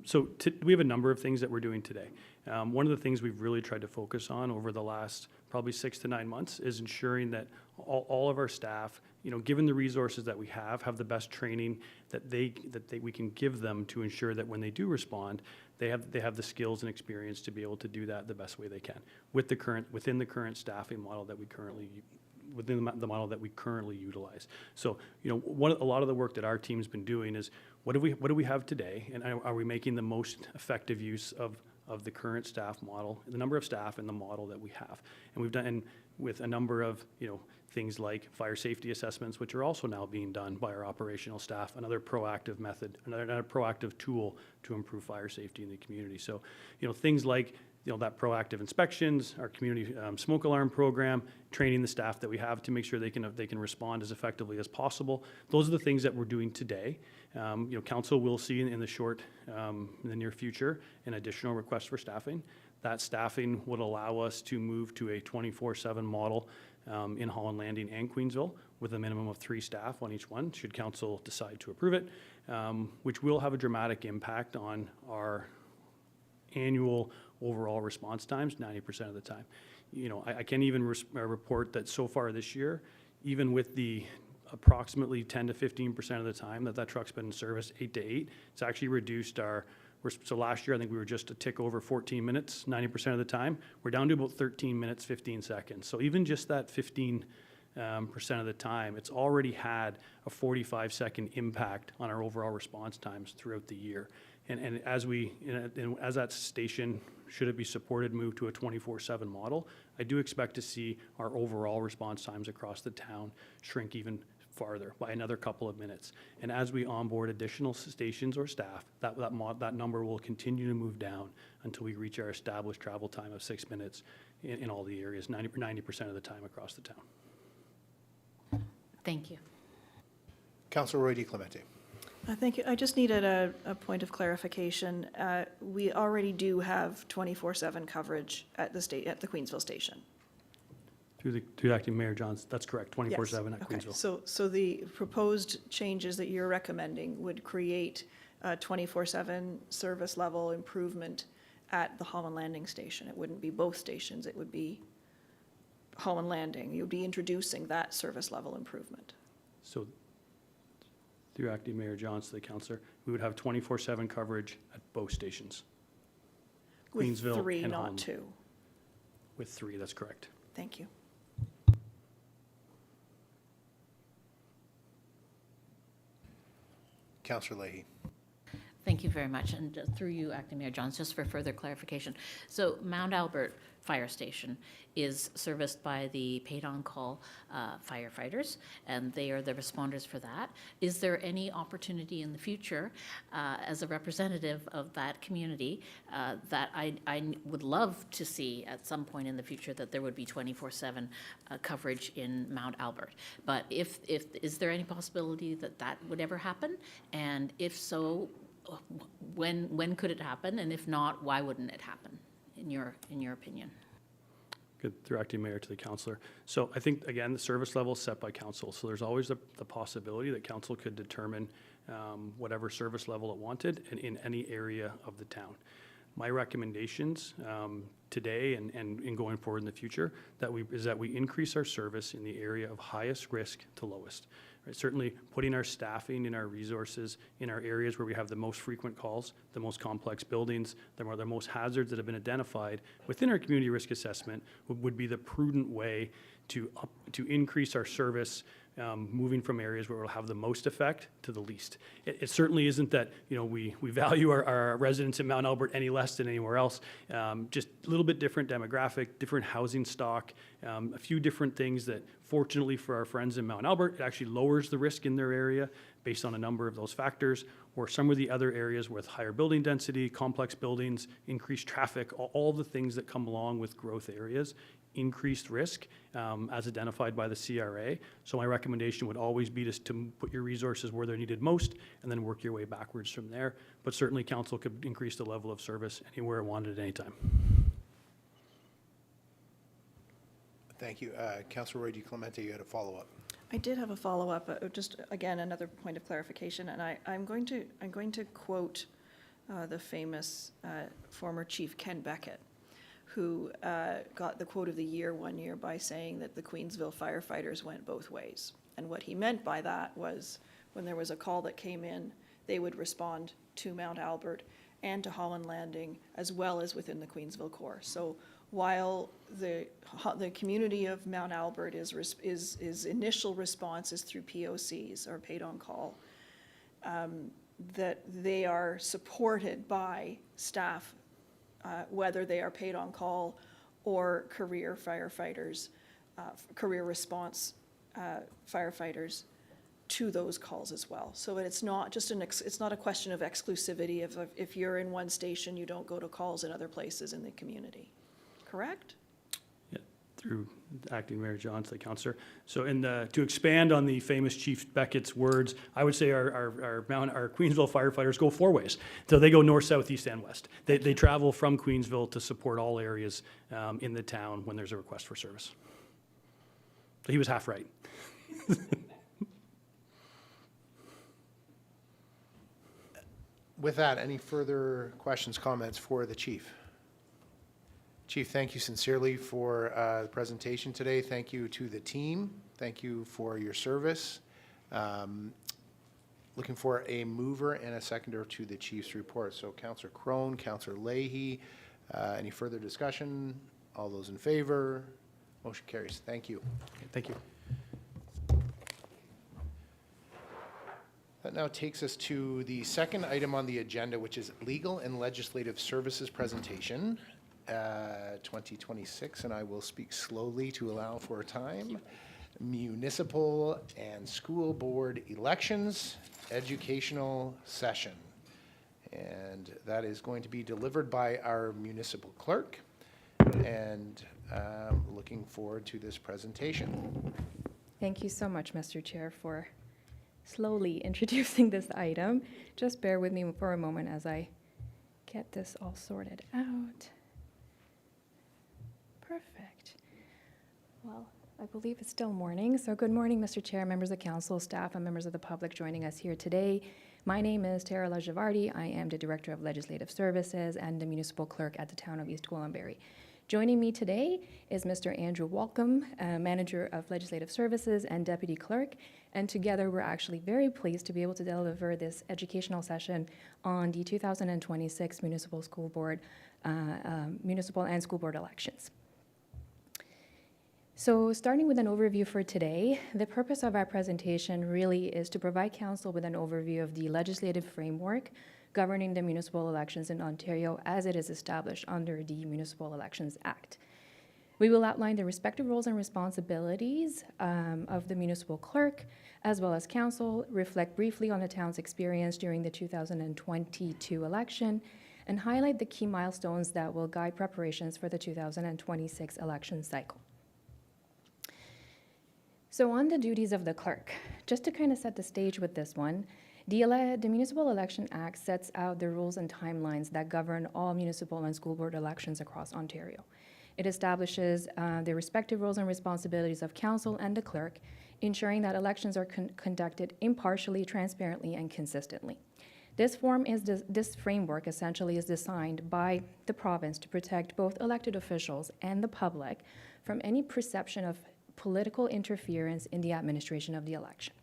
So we have a number of things that we're doing today. One of the things we've really tried to focus on over the last probably 6 to 9 months is ensuring that all of our staff, given the resources that we have the best training that we can give them to ensure that when they do respond, they have the skills and experience to be able to do that the best way they can within the current staffing model that we currently within the model that we currently utilize. So, you know, a lot of the work that our team's been doing is what do we have today, and are we making the most effective use of the current staff model, the number of staff and the model that we have. And we've done with a number of, you know, things like fire safety assessments, which are also now being done by our operational staff, another proactive method, another proactive tool to improve fire safety in the community. So, you know, things like, you know, that proactive inspections, our community smoke alarm program, training the staff that we have to make sure they can respond as effectively as possible. Those are the things that we're doing today. You know, council will see in the near future an additional request for staffing. That staffing would allow us to move to a 24/7 model in Holland Landing and Queensville with a minimum of 3 staff on each one, should council decide to approve it, which will have a dramatic impact on our annual overall response times 90% of the time. You know, I can even report that so far this year, even with the approximately 10 to 15% of the time that truck's been in service, 8 to 8, it's actually reduced so last year I think we were just a tick over 14 minutes 90% of the time. We're down to about 13 minutes 15 seconds. So even just that 15% of the time, it's already had a 45-second impact on our overall response times throughout the year. And as as that station, should it be supported, move to a 24/7 model, I do expect to see our overall response times across the town shrink even farther by another couple of minutes. And as we onboard additional stations or staff, that number will continue to move down until we reach our established travel time of 6 minutes in all the areas, 90% of the time across the town. Thank you. Councillor Roy DiClemente. Thank you. I just needed a point of clarification. We already do have 24/7 coverage at the Queensville station. Through Acting Mayor Johns, that's correct, 24/7 at Okay. Queensville. So the proposed changes that you're recommending would create a 24/7 service level improvement at the Holland Landing station. It wouldn't be both stations, it would be Holland Landing. You'd be introducing that service level improvement. So through Acting Mayor Johns to the councillor, we would have 24/7 coverage at both stations. With Queensville 3, and not Holland. 2. With 3, that's correct. Thank you. Councillor Leahy. Thank you very much. And through you, Acting Mayor Johns, just for further clarification. So Mount Albert Fire Station is serviced by the paid-on-call firefighters, and they are the responders for that. Is there any opportunity in the future, as a representative of that community, that I would love to see at some point in the future that there would be 24/7 coverage in Mount Albert? But is there any possibility that would ever happen? And if so, when could it happen? And if not, why wouldn't it happen, in your opinion? Good, through Acting Mayor to the councillor. So I think, again, the service level is set by council. So there's always the possibility that council could determine whatever service level it wanted in any area of the town. My recommendations today and in going forward in the future is that we increase our service in the area of highest risk to lowest. Right? Certainly putting our staffing and our resources in our areas where we have the most frequent calls, the most complex buildings, the most hazards that have been identified within our community risk assessment would be the prudent way to increase our service, moving from areas where it will have the most effect to the least. It certainly isn't that, you know, we value our residents in Mount Albert any less than anywhere else. Just a little bit different demographic, different housing stock, a few different things that, fortunately for our friends in Mount Albert, it actually lowers the risk in their area based on a number of those factors, or some of the other areas with higher building density, complex buildings, increased traffic, all the things that come along with growth areas, increased risk as identified by the CRA. So my recommendation would always be to put your resources where they're needed most and then work your way backwards from there. But certainly council could increase the level of service anywhere it wanted at any time. Thank you. Councillor Roy DiClemente, you had a follow-up. I did have a follow-up, just again, another point of clarification, and I'm going to quote the famous former Chief Ken Beckett, who got the quote of the year one year by saying that the Queensville firefighters went both ways. And what he meant by that was when there was a call that came in, they would respond to Mount Albert and to Holland Landing, as well as within the Queensville Core. So while the community of Mount Albert is initial response is through POCs, or paid on call, that they are supported by staff, whether they are paid on call or career firefighters, career response firefighters, to those calls as well. So it's not just it's not a question of exclusivity. If you're in one station, you don't go to calls in other places in the community. Correct? Yeah, through Acting Mayor Johns, the councillor. So to expand on the famous Chief Beckett's words, I would say our Queensville firefighters go 4 ways. So they go north, south, east, and west. They travel from Queensville to support all areas in the town when there's a request for service. So he was half right. With that, any further questions, comments for the chief? Chief, thank you sincerely for the presentation today. Thank you to the team. Thank you for your service. Looking for a mover and a seconder to the chief's report. So Councillor Crone, Councillor Leahy, any further discussion? All those in favor? Motion carries. Thank you. Thank you. That now takes us to the second item on the agenda, which is Legal and Legislative Services Presentation 2026, and I will speak slowly to allow for time. Municipal and School Board Elections, Educational Session. And that is going to be delivered by our municipal clerk, and looking forward to this presentation. Thank you so much, Mr. Chair, for slowly introducing this item. Just bear with me for a moment as I get this all sorted out. Perfect. Well, I believe it's still morning, so good morning, Mr. Chair, members of council, staff, and members of the public joining us here today. My name is Tara Lajavardi. I am the Director of Legislative Services and the Municipal Clerk at the Town of East Gwillimbury. Joining me today is Mr. Andrew Walcom, Manager of Legislative Services and Deputy Clerk, and together we're actually very pleased to be able to deliver this educational session on the 2026 Municipal and School Board elections. So starting with an overview for today, the purpose of our presentation really is to provide council with an overview of the legislative framework governing the municipal elections in Ontario as it is established under the Municipal Elections Act. We will outline the respective roles and responsibilities of the municipal clerk, as well as council, reflect briefly on the town's experience during the 2022 election, and highlight the key milestones that will guide preparations for the 2026 election cycle. So on the duties of the clerk, just to kind of set the stage with this one, the Municipal Election Act sets out the rules and timelines that govern all municipal and school board elections across Ontario. It establishes the respective roles and responsibilities of council and the clerk, ensuring that elections are conducted impartially, transparently, and consistently. This framework essentially is designed by the province to protect both elected officials and the public from any perception of political interference in the administration of the election.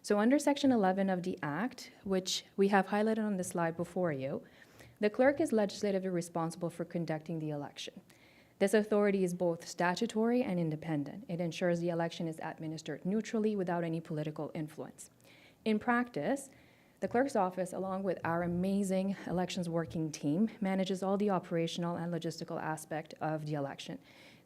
So under Section 11 of the Act, which we have highlighted on the slide before you, the clerk is legislatively responsible for conducting the election. This authority is both statutory and independent. It ensures the election is administered neutrally without any political influence. In practice, the clerk's office, along with our amazing elections working team, manages all the operational and logistical aspect of the election.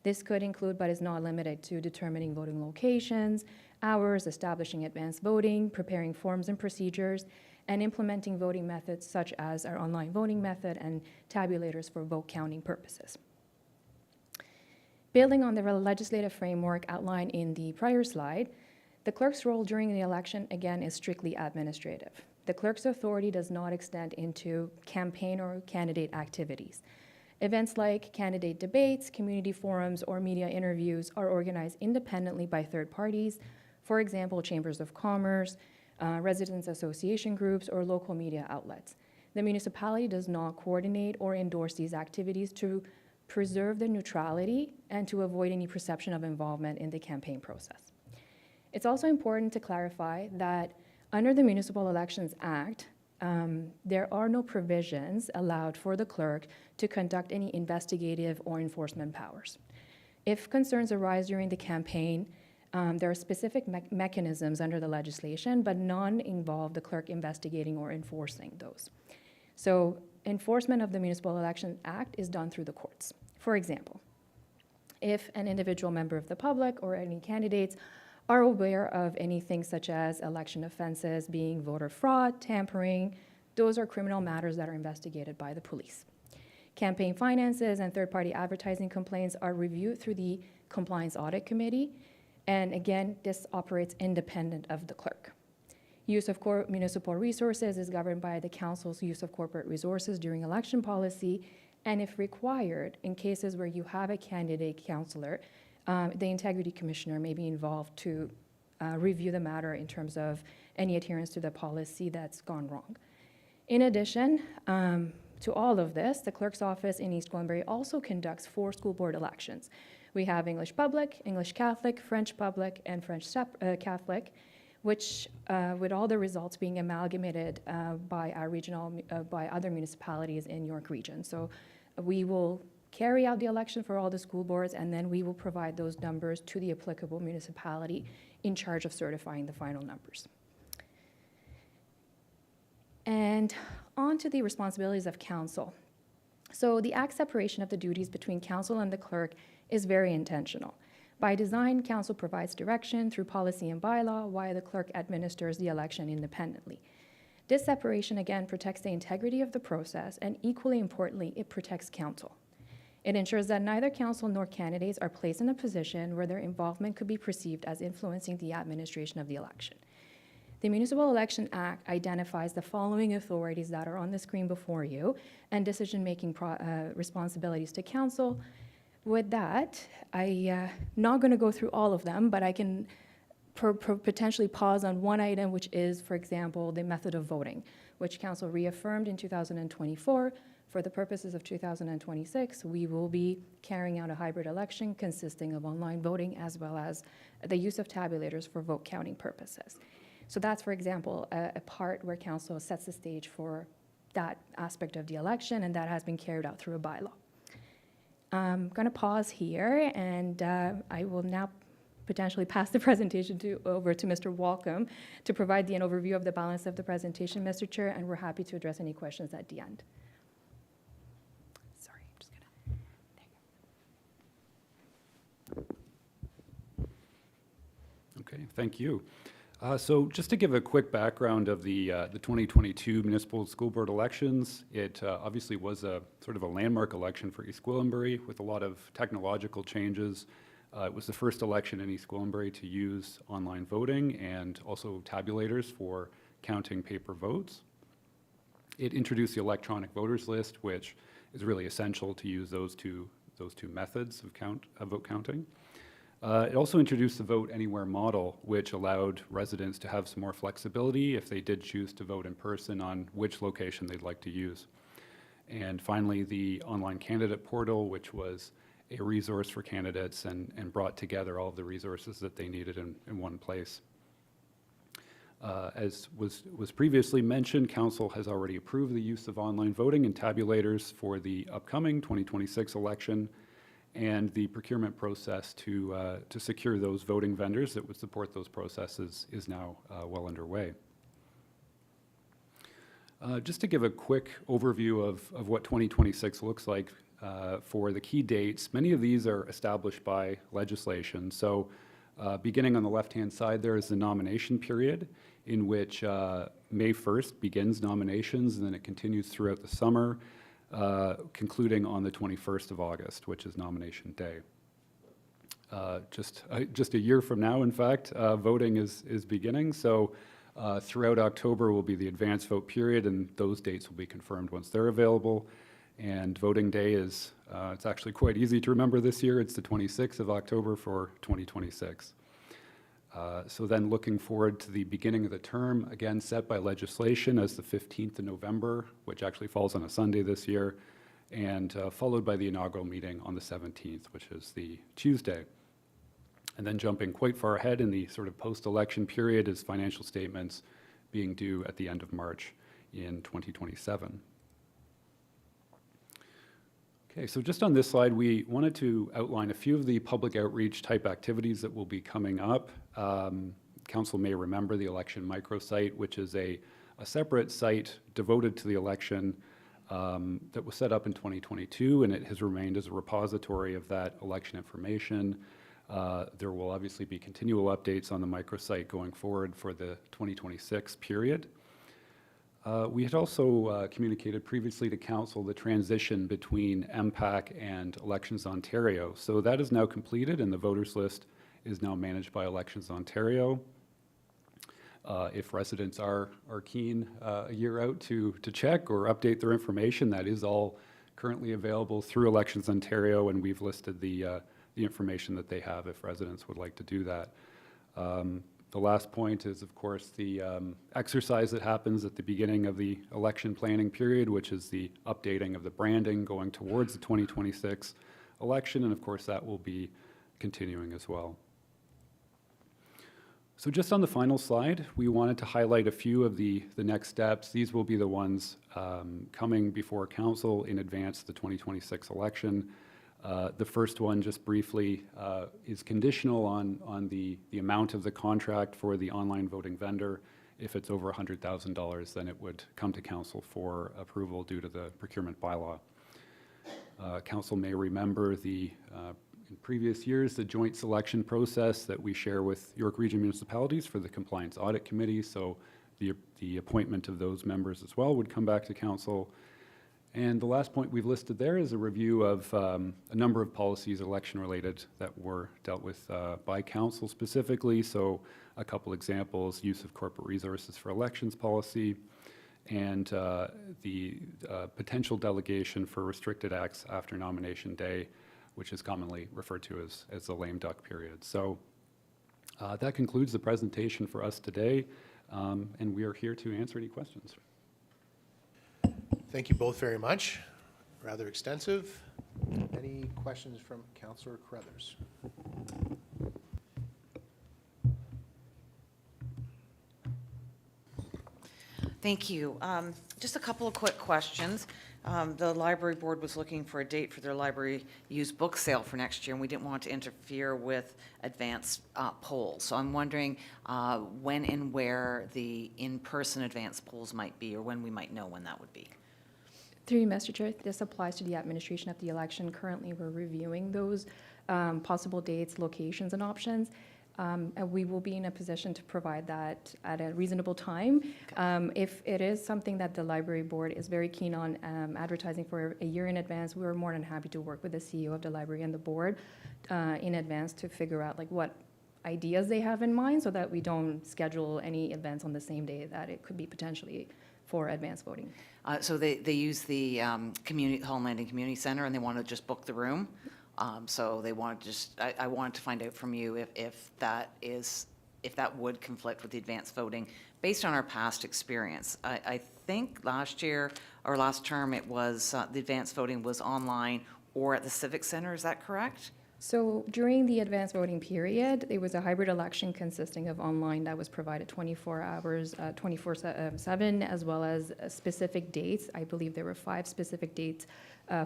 This could include, but is not limited to, determining voting locations, hours, establishing advanced voting, preparing forms and procedures, and implementing voting methods such as our online voting method and tabulators for vote counting purposes. Building on the legislative framework outlined in the prior slide, the clerk's role during the election, again, is strictly administrative. The clerk's authority does not extend into campaign or candidate activities. Events like candidate debates, community forums, or media interviews are organized independently by third parties, for example, chambers of commerce, residents association groups, or local media outlets. The municipality does not coordinate or endorse these activities to preserve their neutrality and to avoid any perception of involvement in the campaign process. It's also important to clarify that under the Municipal Elections Act, there are no provisions allowed for the clerk to conduct any investigative or enforcement powers. If concerns arise during the campaign, there are specific mechanisms under the legislation, but none involve the clerk investigating or enforcing those. So enforcement of the Municipal Election Act is done through the courts. For example, if an individual member of the public or any candidates are aware of anything such as election offenses being voter fraud, tampering, those are criminal matters that are investigated by the police. Campaign finances and third-party advertising complaints are reviewed through the Compliance Audit Committee, and again, this operates independent of the clerk. Use of municipal resources is governed by the council's use of corporate resources during election policy, and if required, in cases where you have a candidate councillor, the integrity commissioner may be involved to review the matter in terms of any adherence to the policy that's gone wrong. In addition to all of this, the clerk's office in East Gwillimbury also conducts 4 school board elections. We have English Public, English Catholic, French Public, and French Catholic, which with all the results being amalgamated by our by other municipalities in York Region. So we will carry out the election for all the school boards, and then we will provide those numbers to the applicable municipality in charge of certifying the final numbers. And on to the responsibilities of council. So the Act separation of the duties between council and the clerk is very intentional. By design, council provides direction through policy and bylaw, while the clerk administers the election independently. This separation, again, protects the integrity of the process, and equally importantly, it protects council. It ensures that neither council nor candidates are placed in a position where their involvement could be perceived as influencing the administration of the election. The Municipal Election Act identifies the following authorities that are on the screen before you, and decision-making responsibilities to council. With that, I'm not going to go through all of them, but I can potentially pause on one item, which is, for example, the method of voting, which council reaffirmed in 2024. For the purposes of 2026, we will be carrying out a hybrid election consisting of online voting as well as the use of tabulators for vote counting purposes. So that's, for example, a part where council sets the stage for that aspect of the election, and that has been carried out through a bylaw. I'm going to pause here, and I will now potentially pass the presentation over to Mr. Walcom to provide an overview of the balance of the presentation, Mr. Chair, and we're happy to address any questions at the end. Sorry, I'm just going to... Okay, thank you. So just to give a quick background of the 2022 municipal school board elections, it obviously was a sort of a landmark election for East Gwillimbury with a lot of technological changes. It was the first election in East Gwillimbury to use online voting and also tabulators for counting paper votes. It introduced the electronic voters list, which is really essential to use those two methods of vote counting. It also introduced the Vote Anywhere model, which allowed residents to have some more flexibility if they did choose to vote in person on which location they'd like to use. And finally, the online candidate portal, which was a resource for candidates and brought together all of the resources that they needed in one place. As was previously mentioned, Council has already approved the use of online voting and tabulators for the upcoming 2026 election, and the procurement process to secure those voting vendors that would support those processes is now well underway. Just to give a quick overview of what 2026 looks like for the key dates, many of these are established by legislation. So beginning on the left-hand side, there is the nomination period in which May 1st begins nominations, and then it continues throughout the summer, concluding on the 21st of August, which is nomination day. Just a year from now, in fact, voting is beginning. So throughout October will be the advance vote period, and those dates will be confirmed once they're available. And voting day is, it's actually quite easy to remember this year. It's the 26th of October for 2026. So then looking forward to the beginning of the term, again set by legislation as the 15th of November, which actually falls on a Sunday this year, and followed by the inaugural meeting on the 17th, which is the Tuesday. And then jumping quite far ahead in the sort of post-election period is financial statements being due at the end of March in 2027. Okay, so just on this slide, we wanted to outline a few of the public outreach type activities that will be coming up. Council may remember the election microsite, which is a separate site devoted to the election that was set up in 2022, and it has remained as a repository of that election information. There will obviously be continual updates on the microsite going forward for the 2026 period. We had also communicated previously to Council the transition between MPAC and Elections Ontario. So that is now completed, and the voters list is now managed by Elections Ontario. If residents are keen a year out to check or update their information, that is all currently available through Elections Ontario, and we've listed the information that they have if residents would like to do that. The last point is, of course, the exercise that happens at the beginning of the election planning period, which is the updating of the branding going towards the 2026 election, and of course that will be continuing as well. So just on the final slide, we wanted to highlight a few of the next steps. These will be the ones coming before Council in advance of the 2026 election. The first one, just briefly, is conditional on the amount of the contract for the online voting vendor. If it's over $100,000, then it would come to Council for approval due to the procurement bylaw. Council may remember in previous years, the joint selection process that we share with York Region municipalities for the Compliance Audit Committee. So the appointment of those members as well would come back to Council. And the last point we've listed there is a review of a number of policies election-related that were dealt with by Council specifically. So a couple examples: use of corporate resources for elections policy, and the potential delegation for restricted acts after nomination day, which is commonly referred to as the lame duck period. So that concludes the presentation for us today, and we are here to answer any questions. Thank you both very much. Rather extensive. Any questions from Councillor Carruthers? Thank you. Just a couple of quick questions. The library board was looking for a date for their library used book sale for next year, and we didn't want to interfere with advanced polls. So I'm wondering when and where the in-person advanced polls might be, or when we might know when that would be. Through you, Mr. Chair, this applies to the administration of the election. Currently, we're reviewing those possible dates, locations, and options. And we will be in a position to provide that at a reasonable time. If it is something that the library board is very keen on advertising for a year in advance, we're more than happy to work with the CEO of the library and the board in advance to figure out like what ideas they have in mind, so that we don't schedule any events on the same day that it could be potentially for advanced voting. So they use the Hall Landing Community Center, and they want to just book the room. So they want to just, I wanted to find out from you if that would conflict with the advanced voting based on our past experience. I think last year or last term it was the advanced voting was online or at the Civic Center. Is that correct? So during the advanced voting period, it was a hybrid election consisting of online that was provided 24 hours, 24/7, as well as specific dates. I believe there were 5 specific dates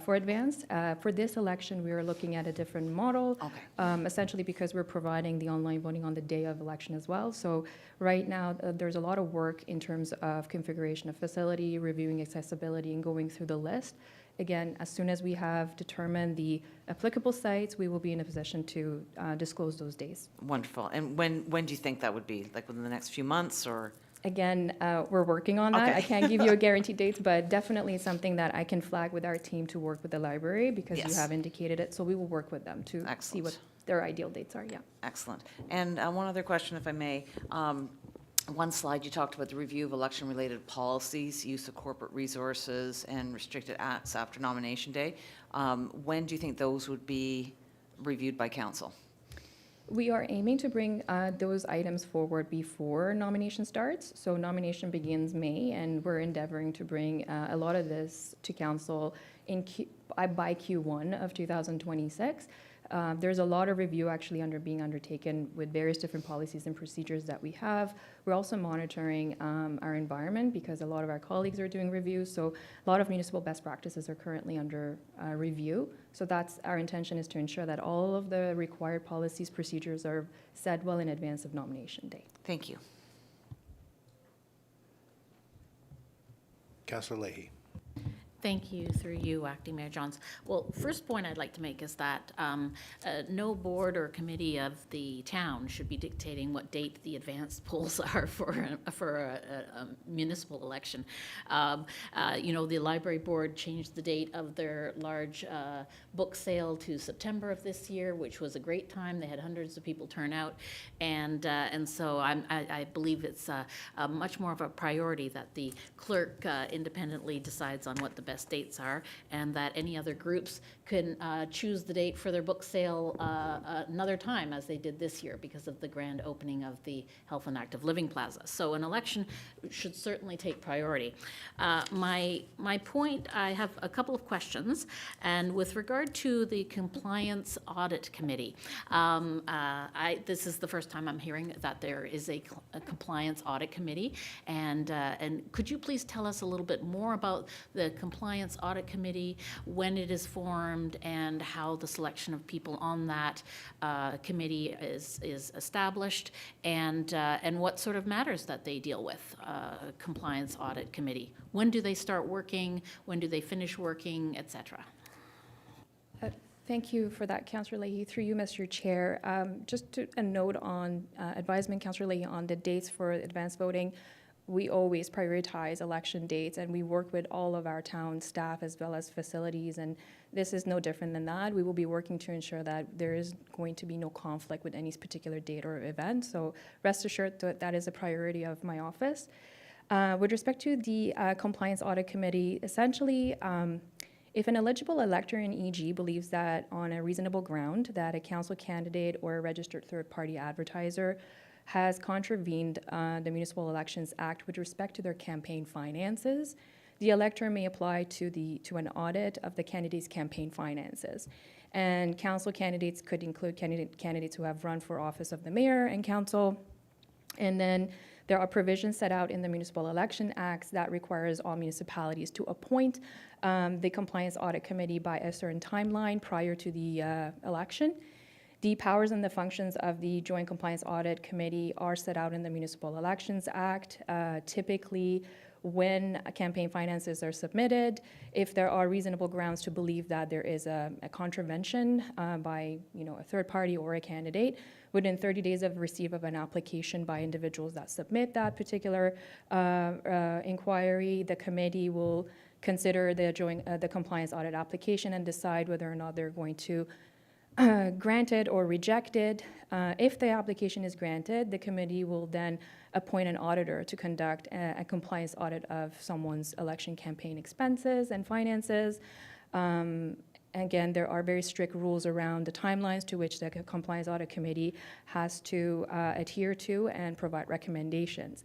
for advanced. For this election, we are looking at a different model, essentially because we're providing the online voting on the day of election as well. So right now, there's a lot of work in terms of configuration of facility, reviewing accessibility, and going through the list. Again, as soon as we have determined the applicable sites, we will be in a position to disclose those days. Wonderful. And when do you think that would be? Like within the next few months, or? Again, we're working on that. Okay. I can't give you a guaranteed date, but definitely something that I can flag with our team to work with the library, because you Yes. have indicated it. So we will work with them to see Excellent. what their ideal dates are, yeah. Excellent. And one other question, if I may. One slide, you talked about the review of election-related policies, use of corporate resources, and restricted acts after nomination day. When do you think those would be reviewed by council? We are aiming to bring those items forward before nomination starts. So nomination begins May, and we're endeavoring to bring a lot of this to council by Q1 of 2026. There's a lot of review actually being undertaken with various different policies and procedures that we have. We're also monitoring our environment because a lot of our colleagues are doing reviews. So a lot of municipal best practices are currently under review. So that's our intention, is to ensure that all of the required policies, procedures are set well in advance of nomination day. Thank you. Councillor Leahy. Thank you, through you, Acting Mayor Johns. Well, first point I'd like to make is that no board or committee of the town should be dictating what date the advanced polls are for a municipal election. You know, the library board changed the date of their large book sale to September of this year, which was a great time. They had hundreds of people turn out, and so I believe it's much more of a priority that the clerk independently decides on what the best dates are, and that any other groups can choose the date for their book sale another time, as they did this year because of the grand opening of the Health and Active Living Plaza. So an election should certainly take priority. My point, I have a couple of questions, and with regard to the Compliance Audit Committee, this is the first time I'm hearing that there is a Compliance Audit Committee, and could you please tell us a little bit more about the Compliance Audit Committee, when it is formed, and how the selection of people on that committee is established, and what sort of matters that they deal with? Compliance Audit Committee. When do they start working? When do they finish working, et cetera? Thank you for that, Councillor Leahy. Through you, Mr. Chair, just a note on advisement, Councillor Leahy, on the dates for advanced voting. We always prioritize election dates, and we work with all of our town staff as well as facilities, and this is no different than that. We will be working to ensure that there is going to be no conflict with any particular date or event, so rest assured that that is a priority of my office. With respect to the Compliance Audit Committee, essentially, if an eligible elector in EG believes that on a reasonable ground that a council candidate or a registered third-party advertiser has contravened the Municipal Elections Act with respect to their campaign finances, the elector may apply to an audit of the candidate's campaign finances. And council candidates could include candidates who have run for office of the mayor and council. And then there are provisions set out in the Municipal Election Acts that requires all municipalities to appoint the Compliance Audit Committee by a certain timeline prior to the election. The powers and the functions of the Joint Compliance Audit Committee are set out in the Municipal Elections Act. Typically, when campaign finances are submitted, if there are reasonable grounds to believe that there is a contravention by a third party or a candidate, within 30 days of receipt of an application by individuals that submit that particular inquiry, the committee will consider the compliance audit application and decide whether or not they're going to grant it or reject it. If the application is granted, the committee will then appoint an auditor to conduct a compliance audit of someone's election campaign expenses and finances. Again, there are very strict rules around the timelines to which the Compliance Audit Committee has to adhere to and provide recommendations.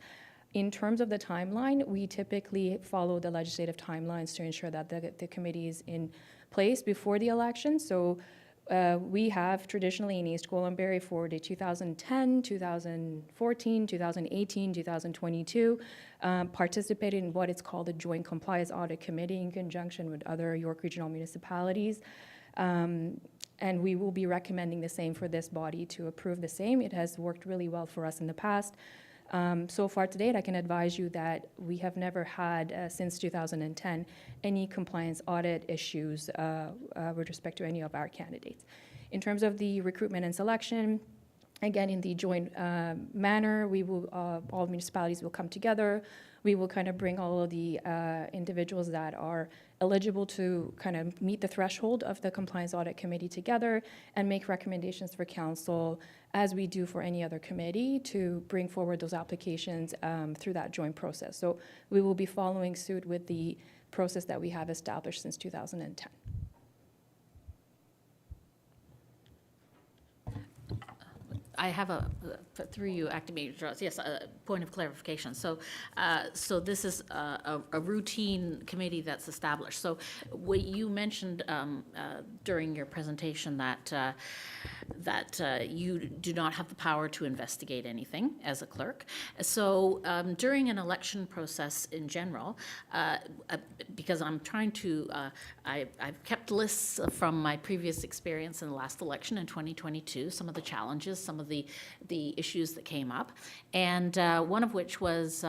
In terms of the timeline, we typically follow the legislative timelines to ensure that the committee is in place before the election. So we have traditionally in East Gwillimbury for the 2010, 2014, 2018, 2022 participated in what is called the Joint Compliance Audit Committee in conjunction with other York Regional municipalities. And we will be recommending the same for this body to approve the same. It has worked really well for us in the past. So far to date, I can advise you that we have never had, since 2010, any compliance audit issues with respect to any of our candidates. In terms of the recruitment and selection, again, in the joint manner, we will, all municipalities will come together. We will kind of bring all of the individuals that are eligible to kind of meet the threshold of the Compliance Audit Committee together and make recommendations for council, as we do for any other committee, to bring forward those applications through that joint process. So we will be following suit with the process that we have established since 2010. I have through you, Acting Mayor Johnson, yes, a point of clarification. So, so this is a routine committee that's established. So what you mentioned during your presentation that you do not have the power to investigate anything as a clerk. So during an election process in general, because I'm trying to, I've kept lists from my previous experience in the last election in 2022, some of the challenges, some of the issues that came up, and one of which was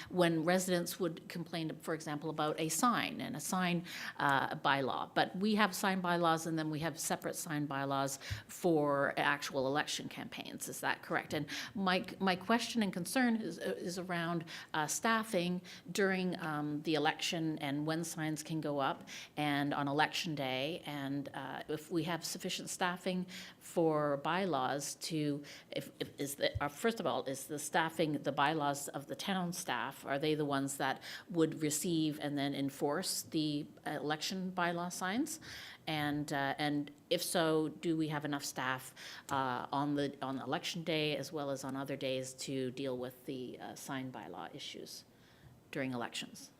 when residents would complain, for example, about a sign and a sign bylaw. But we have sign bylaws, and then we have separate sign bylaws for actual election campaigns. Is that correct? And my question and concern is around staffing during the election and when signs can go up and on election day, and if we have sufficient staffing for bylaws to, first of all, is the staffing, the bylaws of the town staff, are they the ones that would receive and then enforce the election bylaw signs? And if so, do we have enough staff on election day as well as on other days to deal with the sign bylaw issues during elections?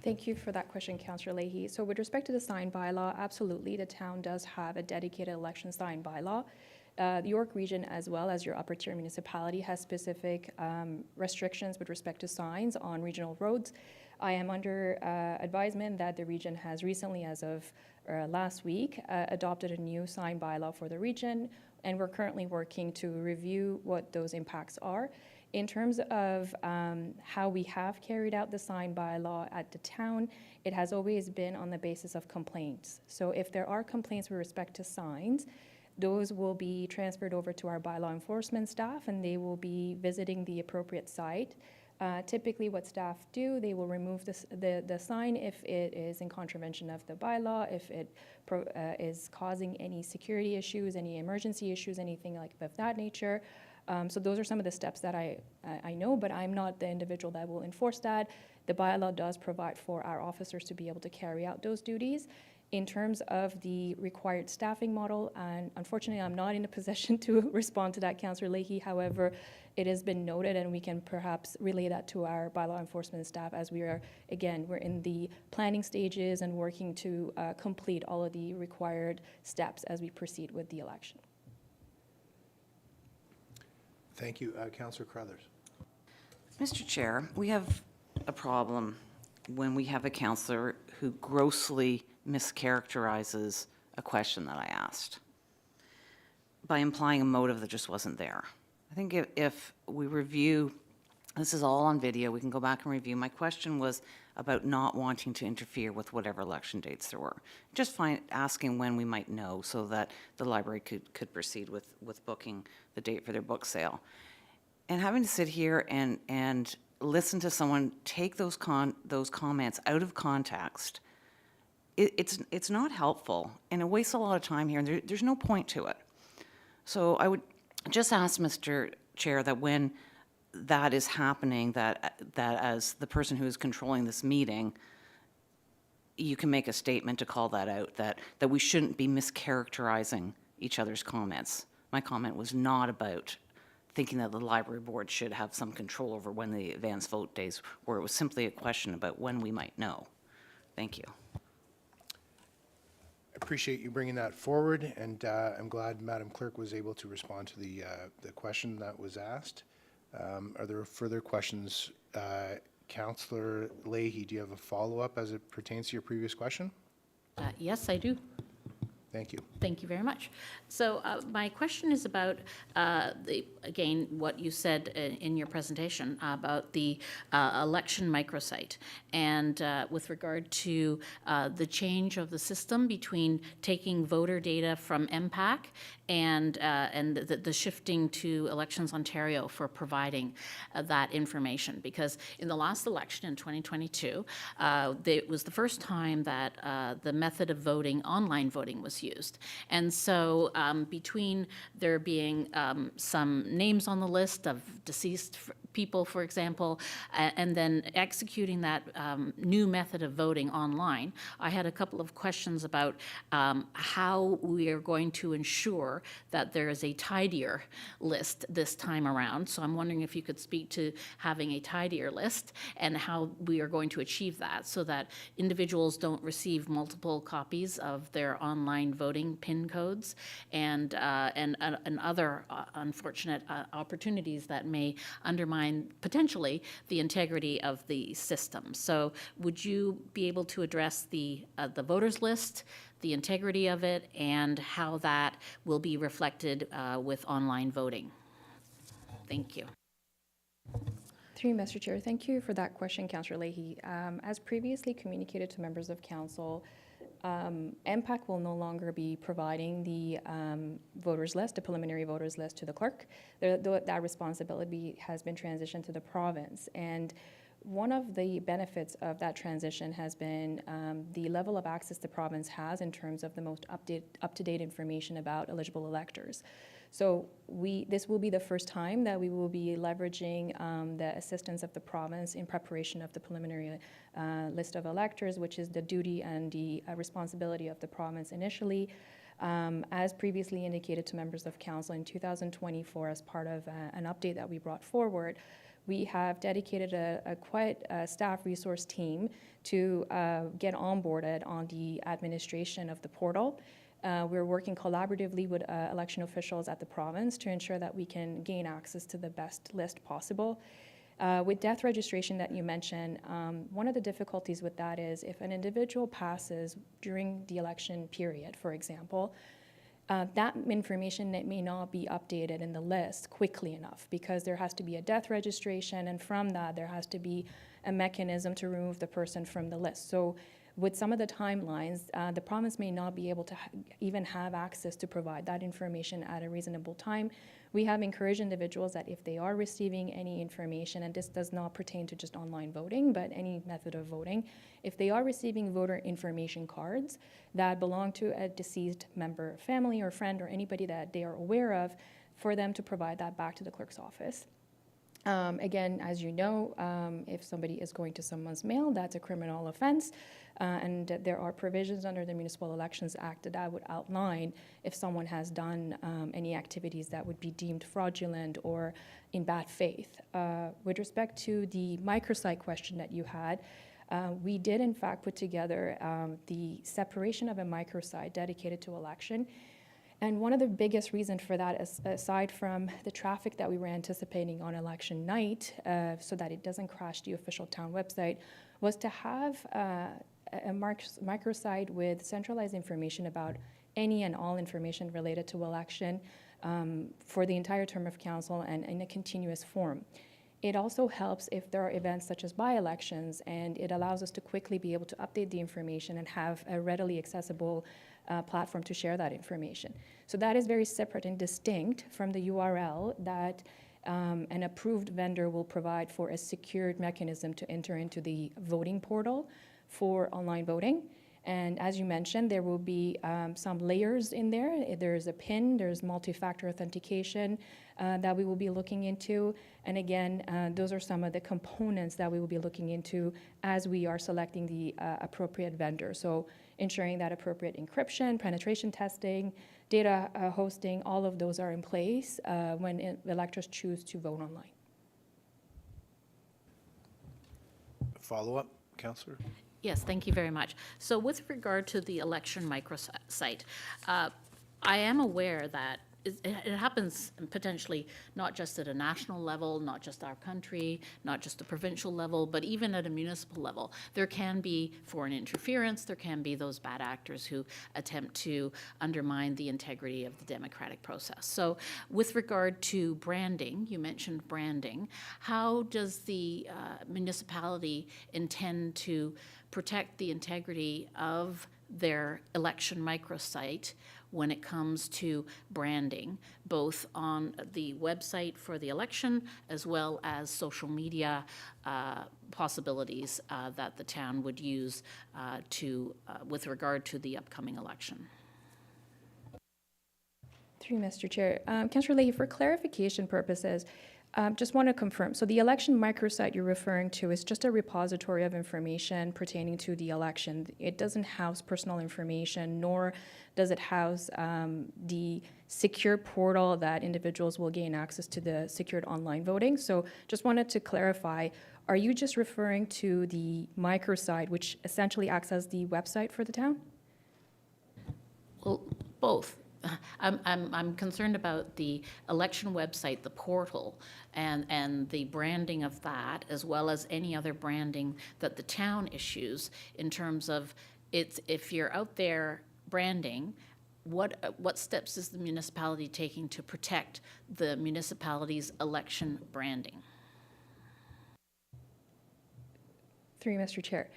Thank you for that question, Councillor Leahy. So with respect to the sign bylaw, absolutely, the town does have a dedicated election sign bylaw. The York Region, as well as your upper tier municipality, has specific restrictions with respect to signs on regional roads. I am under advisement that the region has recently, as of last week, adopted a new sign bylaw for the region, and we're currently working to review what those impacts are. In terms of how we have carried out the sign bylaw at the town, it has always been on the basis of complaints. So if there are complaints with respect to signs, those will be transferred over to our bylaw enforcement staff, and they will be visiting the appropriate site. Typically what staff do, they will remove the sign if it is in contravention of the bylaw, if it is causing any security issues, any emergency issues, anything like of that nature. So those are some of the steps that I know, but I'm not the individual that will enforce that. The bylaw does provide for our officers to be able to carry out those duties. In terms of the required staffing model, and unfortunately I'm not in a position to respond to that, Councillor Leahy. However, it has been noted, and we can perhaps relay that to our bylaw enforcement staff as we are, again, we're in the planning stages and working to complete all of the required steps as we proceed with the election. Thank you. Councillor Crothers. Mr. Chair, we have a problem when we have a councillor who grossly mischaracterizes a question that I asked by implying a motive that just wasn't there. I think if we review, this is all on video, we can go back and review. My question was about not wanting to interfere with whatever election dates there were. Just asking when we might know so that the library could proceed with booking the date for their book sale. And having to sit here and listen to someone take those comments out of context, it's not helpful, and it wastes a lot of time here, and there's no point to it. So I would just ask, Mr. Chair, that when that is happening, that as the person who is controlling this meeting, you can make a statement to call that out, that we shouldn't be mischaracterizing each other's comments. My comment was not about thinking that the library board should have some control over when the advance vote days were. It was simply a question about when we might know. Thank you. Appreciate you bringing that forward, and I'm glad Madam Clerk was able to respond to the question that was asked. Are there further questions? Councillor Leahy, do you have a follow-up as it pertains to your previous question? Yes, I do. Thank you. Thank you very much. So my question is about, again, what you said in your presentation about the election microsite, and with regard to the change of the system between taking voter data from MPAC and the shifting to Elections Ontario for providing that information. Because in the last election in 2022, it was the first time that the method of voting, online voting, was used. And so between there being some names on the list of deceased people, for example, and then executing that new method of voting online, I had a couple of questions about how we are going to ensure that there is a tidier list this time around. So I'm wondering if you could speak to having a tidier list and how we are going to achieve that so that individuals don't receive multiple copies of their online voting PIN codes and other unfortunate opportunities that may undermine potentially the integrity of the system. So would you be able to address the voters list, the integrity of it, and how that will be reflected with online voting? Thank you. Through you, Mr. Chair, thank you for that question, Councillor Leahy. As previously communicated to members of council, MPAC will no longer be providing the voters list, the preliminary voters list to the clerk. That responsibility has been transitioned to the province. And one of the benefits of that transition has been the level of access the province has in terms of the most up-to-date information about eligible electors. So this will be the first time that we will be leveraging the assistance of the province in preparation of the preliminary list of electors, which is the duty and the responsibility of the province initially. As previously indicated to members of council in 2024 as part of an update that we brought forward, we have dedicated a staff resource team to get onboarded on the administration of the portal. We're working collaboratively with election officials at the province to ensure that we can gain access to the best list possible. With death registration that you mentioned, one of the difficulties with that is if an individual passes during the election period, for example, that information may not be updated in the list quickly enough because there has to be a death registration, and from that there has to be a mechanism to remove the person from the list. So with some of the timelines, the province may not be able to even have access to provide that information at a reasonable time. We have encouraged individuals that if they are receiving any information, and this does not pertain to just online voting, but any method of voting, if they are receiving voter information cards that belong to a deceased member, family or friend, or anybody that they are aware of, for them to provide that back to the clerk's office. Again, as you know, if somebody is going to someone's mail, that's a criminal offense, and there are provisions under the Municipal Elections Act that would outline if someone has done any activities that would be deemed fraudulent or in bad faith. With respect to the microsite question that you had, we did in fact put together the separation of a microsite dedicated to election. And one of the biggest reasons for that, aside from the traffic that we were anticipating on election night, so that it doesn't crash the official town website, was to have a microsite with centralized information about any and all information related to election for the entire term of council and in a continuous form. It also helps if there are events such as by-elections, and it allows us to quickly be able to update the information and have a readily accessible platform to share that information. So that is very separate and distinct from the URL that an approved vendor will provide for a secured mechanism to enter into the voting portal for online voting. And as you mentioned, there will be some layers in there. There's a PIN, there's multi-factor authentication that we will be looking into. And again, those are some of the components that we will be looking into as we are selecting the appropriate vendor. So ensuring that appropriate encryption, penetration testing, data hosting, all of those are in place when electors choose to vote online. Follow-up, Councillor? Yes, thank you very much. So with regard to the election microsite, I am aware that it happens potentially not just at a national level, not just our country, not just a provincial level, but even at a municipal level. There can be foreign interference, there can be those bad actors who attempt to undermine the integrity of the democratic process. So with regard to branding, you mentioned branding, how does the municipality intend to protect the integrity of their election microsite when it comes to branding, both on the website for the election as well as social media possibilities that the town would use with regard to the upcoming election? Through you, Mr. Chair. Councillor Leahy, for clarification purposes, Just want to confirm, so the election microsite you're referring to is just a repository of information pertaining to the election. It doesn't house personal information, nor does it house the secure portal that individuals will gain access to the secured online voting. So just wanted to clarify, are you just referring to the microsite, which essentially acts as the website for the town? Well, both. I'm concerned about the election website, the portal, and the branding of that, as well as any other branding that the town issues in terms of if you're out there branding, what steps is the municipality taking to protect the municipality's election branding? Through you, Mr. Chair.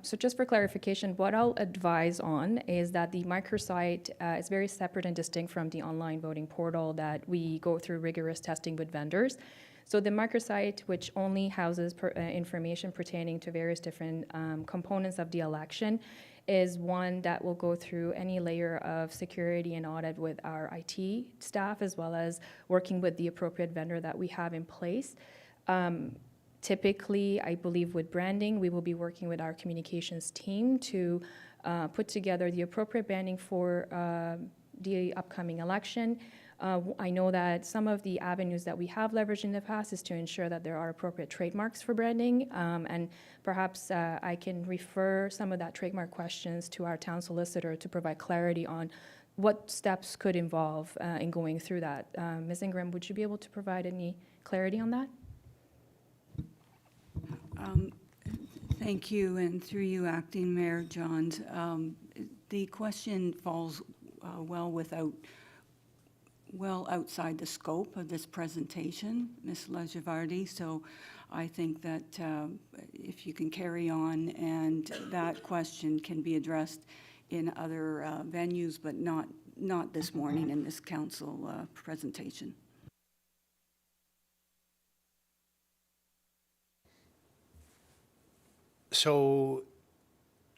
So just for clarification, what I'll advise on is that the microsite is very separate and distinct from the online voting portal that we go through rigorous testing with vendors. So the microsite, which only houses information pertaining to various different components of the election, is one that will go through any layer of security and audit with our IT staff, as well as working with the appropriate vendor that we have in place. Typically, I believe with branding, we will be working with our communications team to put together the appropriate branding for the upcoming election. I know that some of the avenues that we have leveraged in the past is to ensure that there are appropriate trademarks for branding, and perhaps I can refer some of that trademark questions to our town solicitor to provide clarity on what steps could involve in going through that. Ms. Ingram, would you be able to provide any clarity on that? Thank you, and through you, Acting Mayor Johns. The question falls well outside the scope of this presentation, Ms. Lajavardi, so I think that if you can carry on, and that question can be addressed in other venues, but not this morning in this council presentation. So,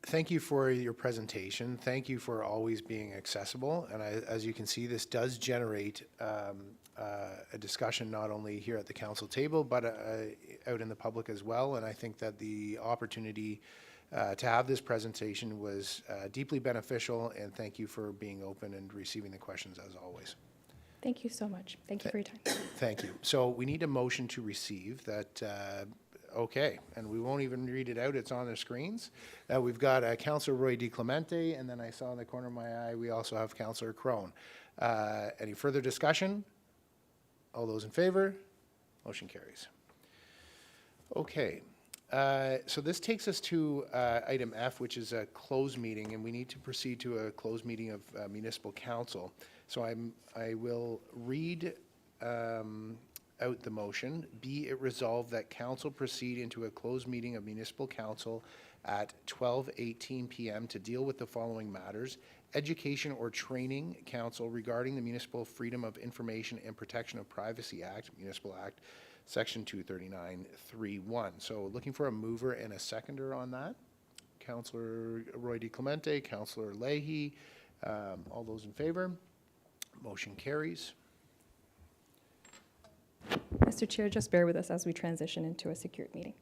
thank you for your presentation. Thank you for always being accessible. And as you can see, this does generate a discussion not only here at the council table, but out in the public as well. And I think that the opportunity to have this presentation was deeply beneficial. And thank you for being open and receiving the questions as always. Thank you so much. Thank you for your time. Thank you. So we need a motion to receive that. Okay, and we won't even read it out, it's on the screens. We've got Councillor Roy DiClemente, and then I saw in the corner of my eye, we also have Councillor Crone. Any further discussion? All those in favor? Motion carries. Okay, so this takes us to item F, which is a closed meeting, and we need to proceed to a closed meeting of Municipal Council. So I will read out the motion. Be it resolved that council proceed into a closed meeting of Municipal Council at 12:18 p.m. to deal with the following matters: Education or Training Council regarding the Municipal Freedom of Information and Protection of Privacy Act, Municipal Act, Section 239(3)(1). So looking for a mover and a seconder on that. Councillor Roy DiClemente, Councillor Leahy, all those in favor? Motion carries. Mr. Chair, just bear with us as we transition into a secured meeting.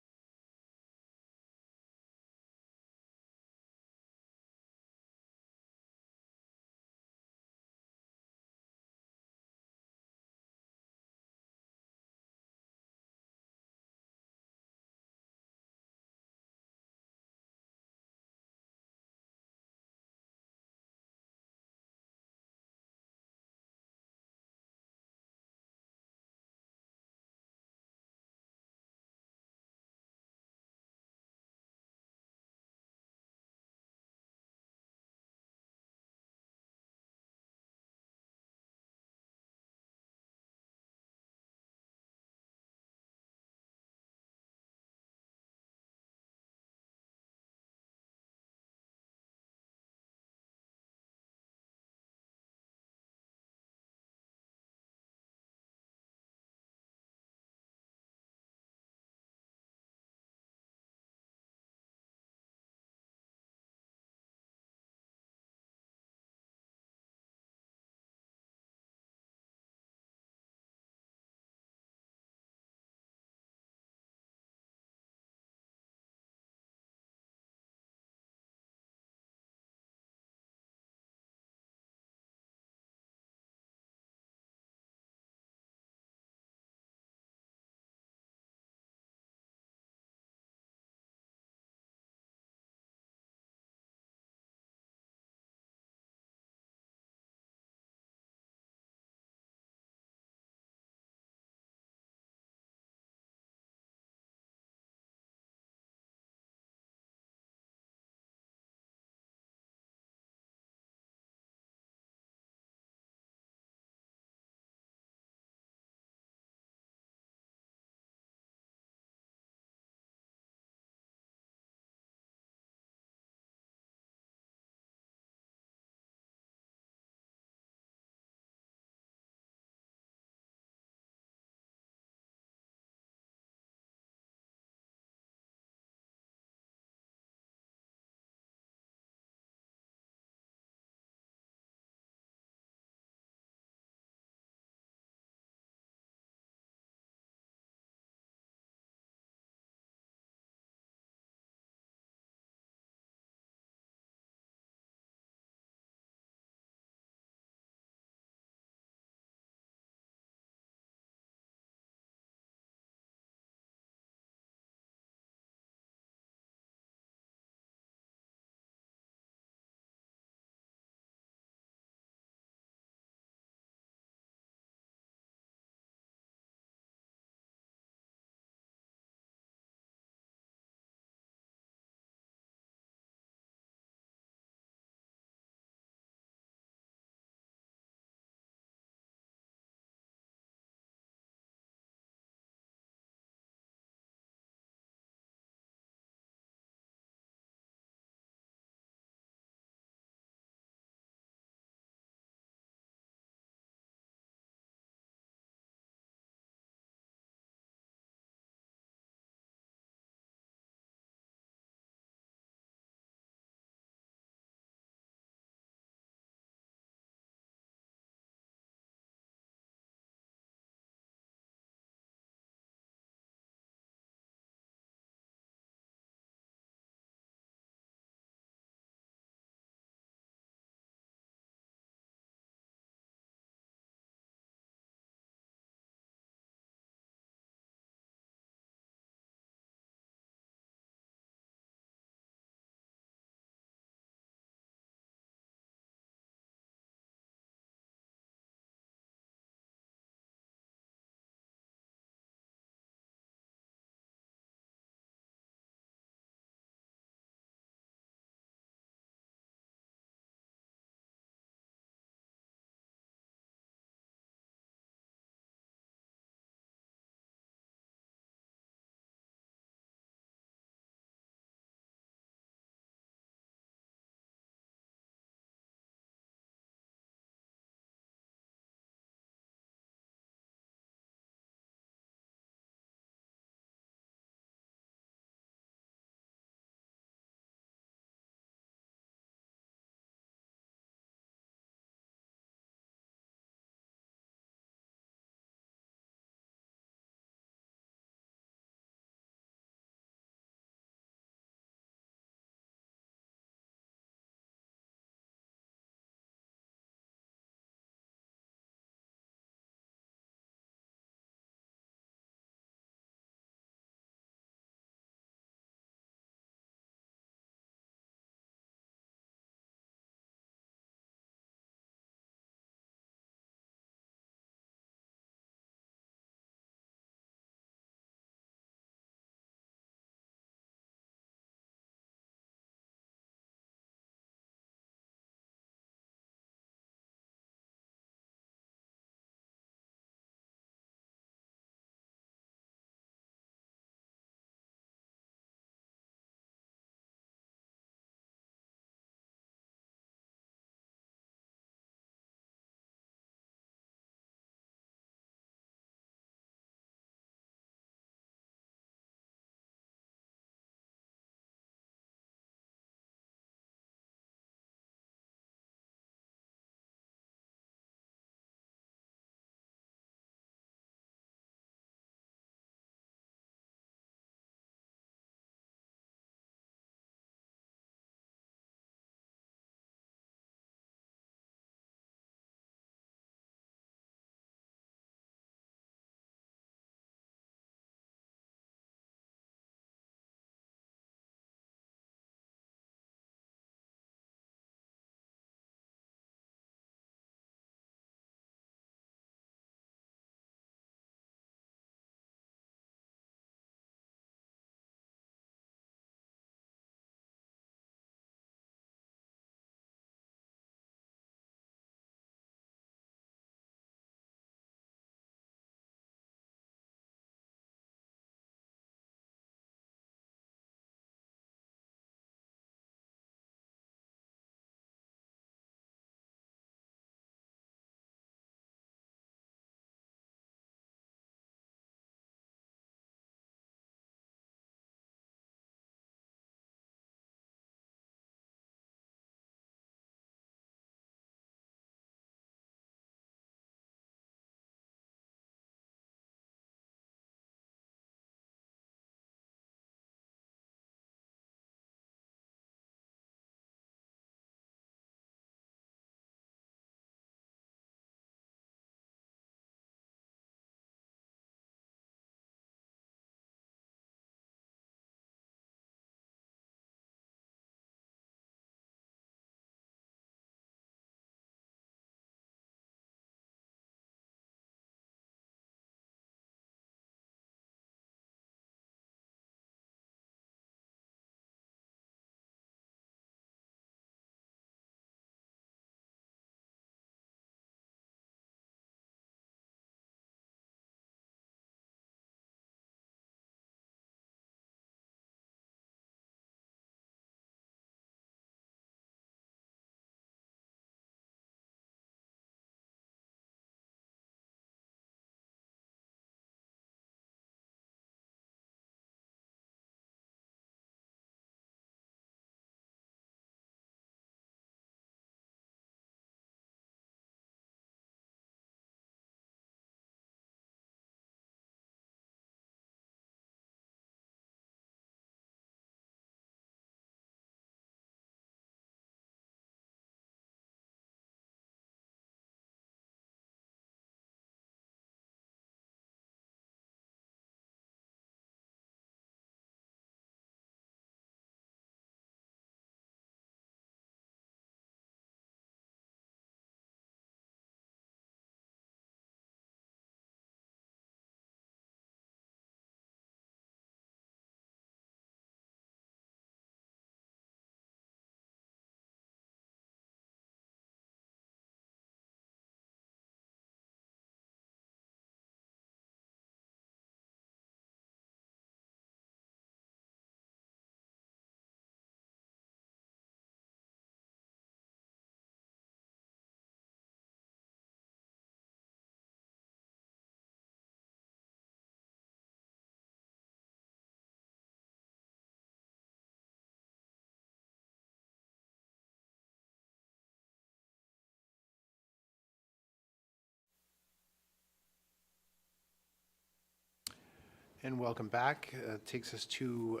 And welcome back. Takes us to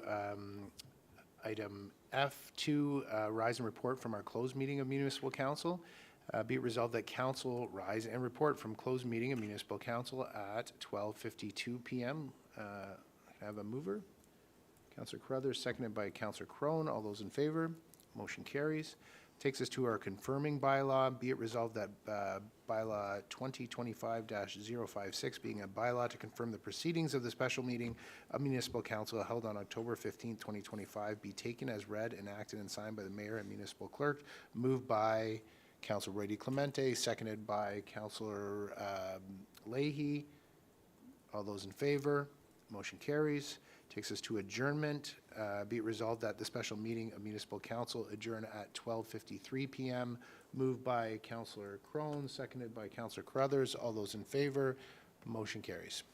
item F2, rise and report from our closed meeting of Municipal Council. Be it resolved that council rise and report from closed meeting of Municipal Council at 12:52 p.m. Can I have a mover? Councillor Carruthers, seconded by Councillor Crone. All those in favor? Motion carries. Takes us to our confirming bylaw. Be it resolved that bylaw 2025-056, being a bylaw to confirm the proceedings of the special meeting of Municipal Council held on October 15th, 2025, be taken as read, enacted, and signed by the mayor and municipal clerk. Moved by Councillor Roy DeClemente, seconded by Councillor Leahy. All those in favor? Motion carries. Takes us to adjournment. Be it resolved that the special meeting of Municipal Council adjourn at 12:53 p.m. Moved by Councillor Crone, seconded by Councillor Carruthers. All those in favor? Motion carries.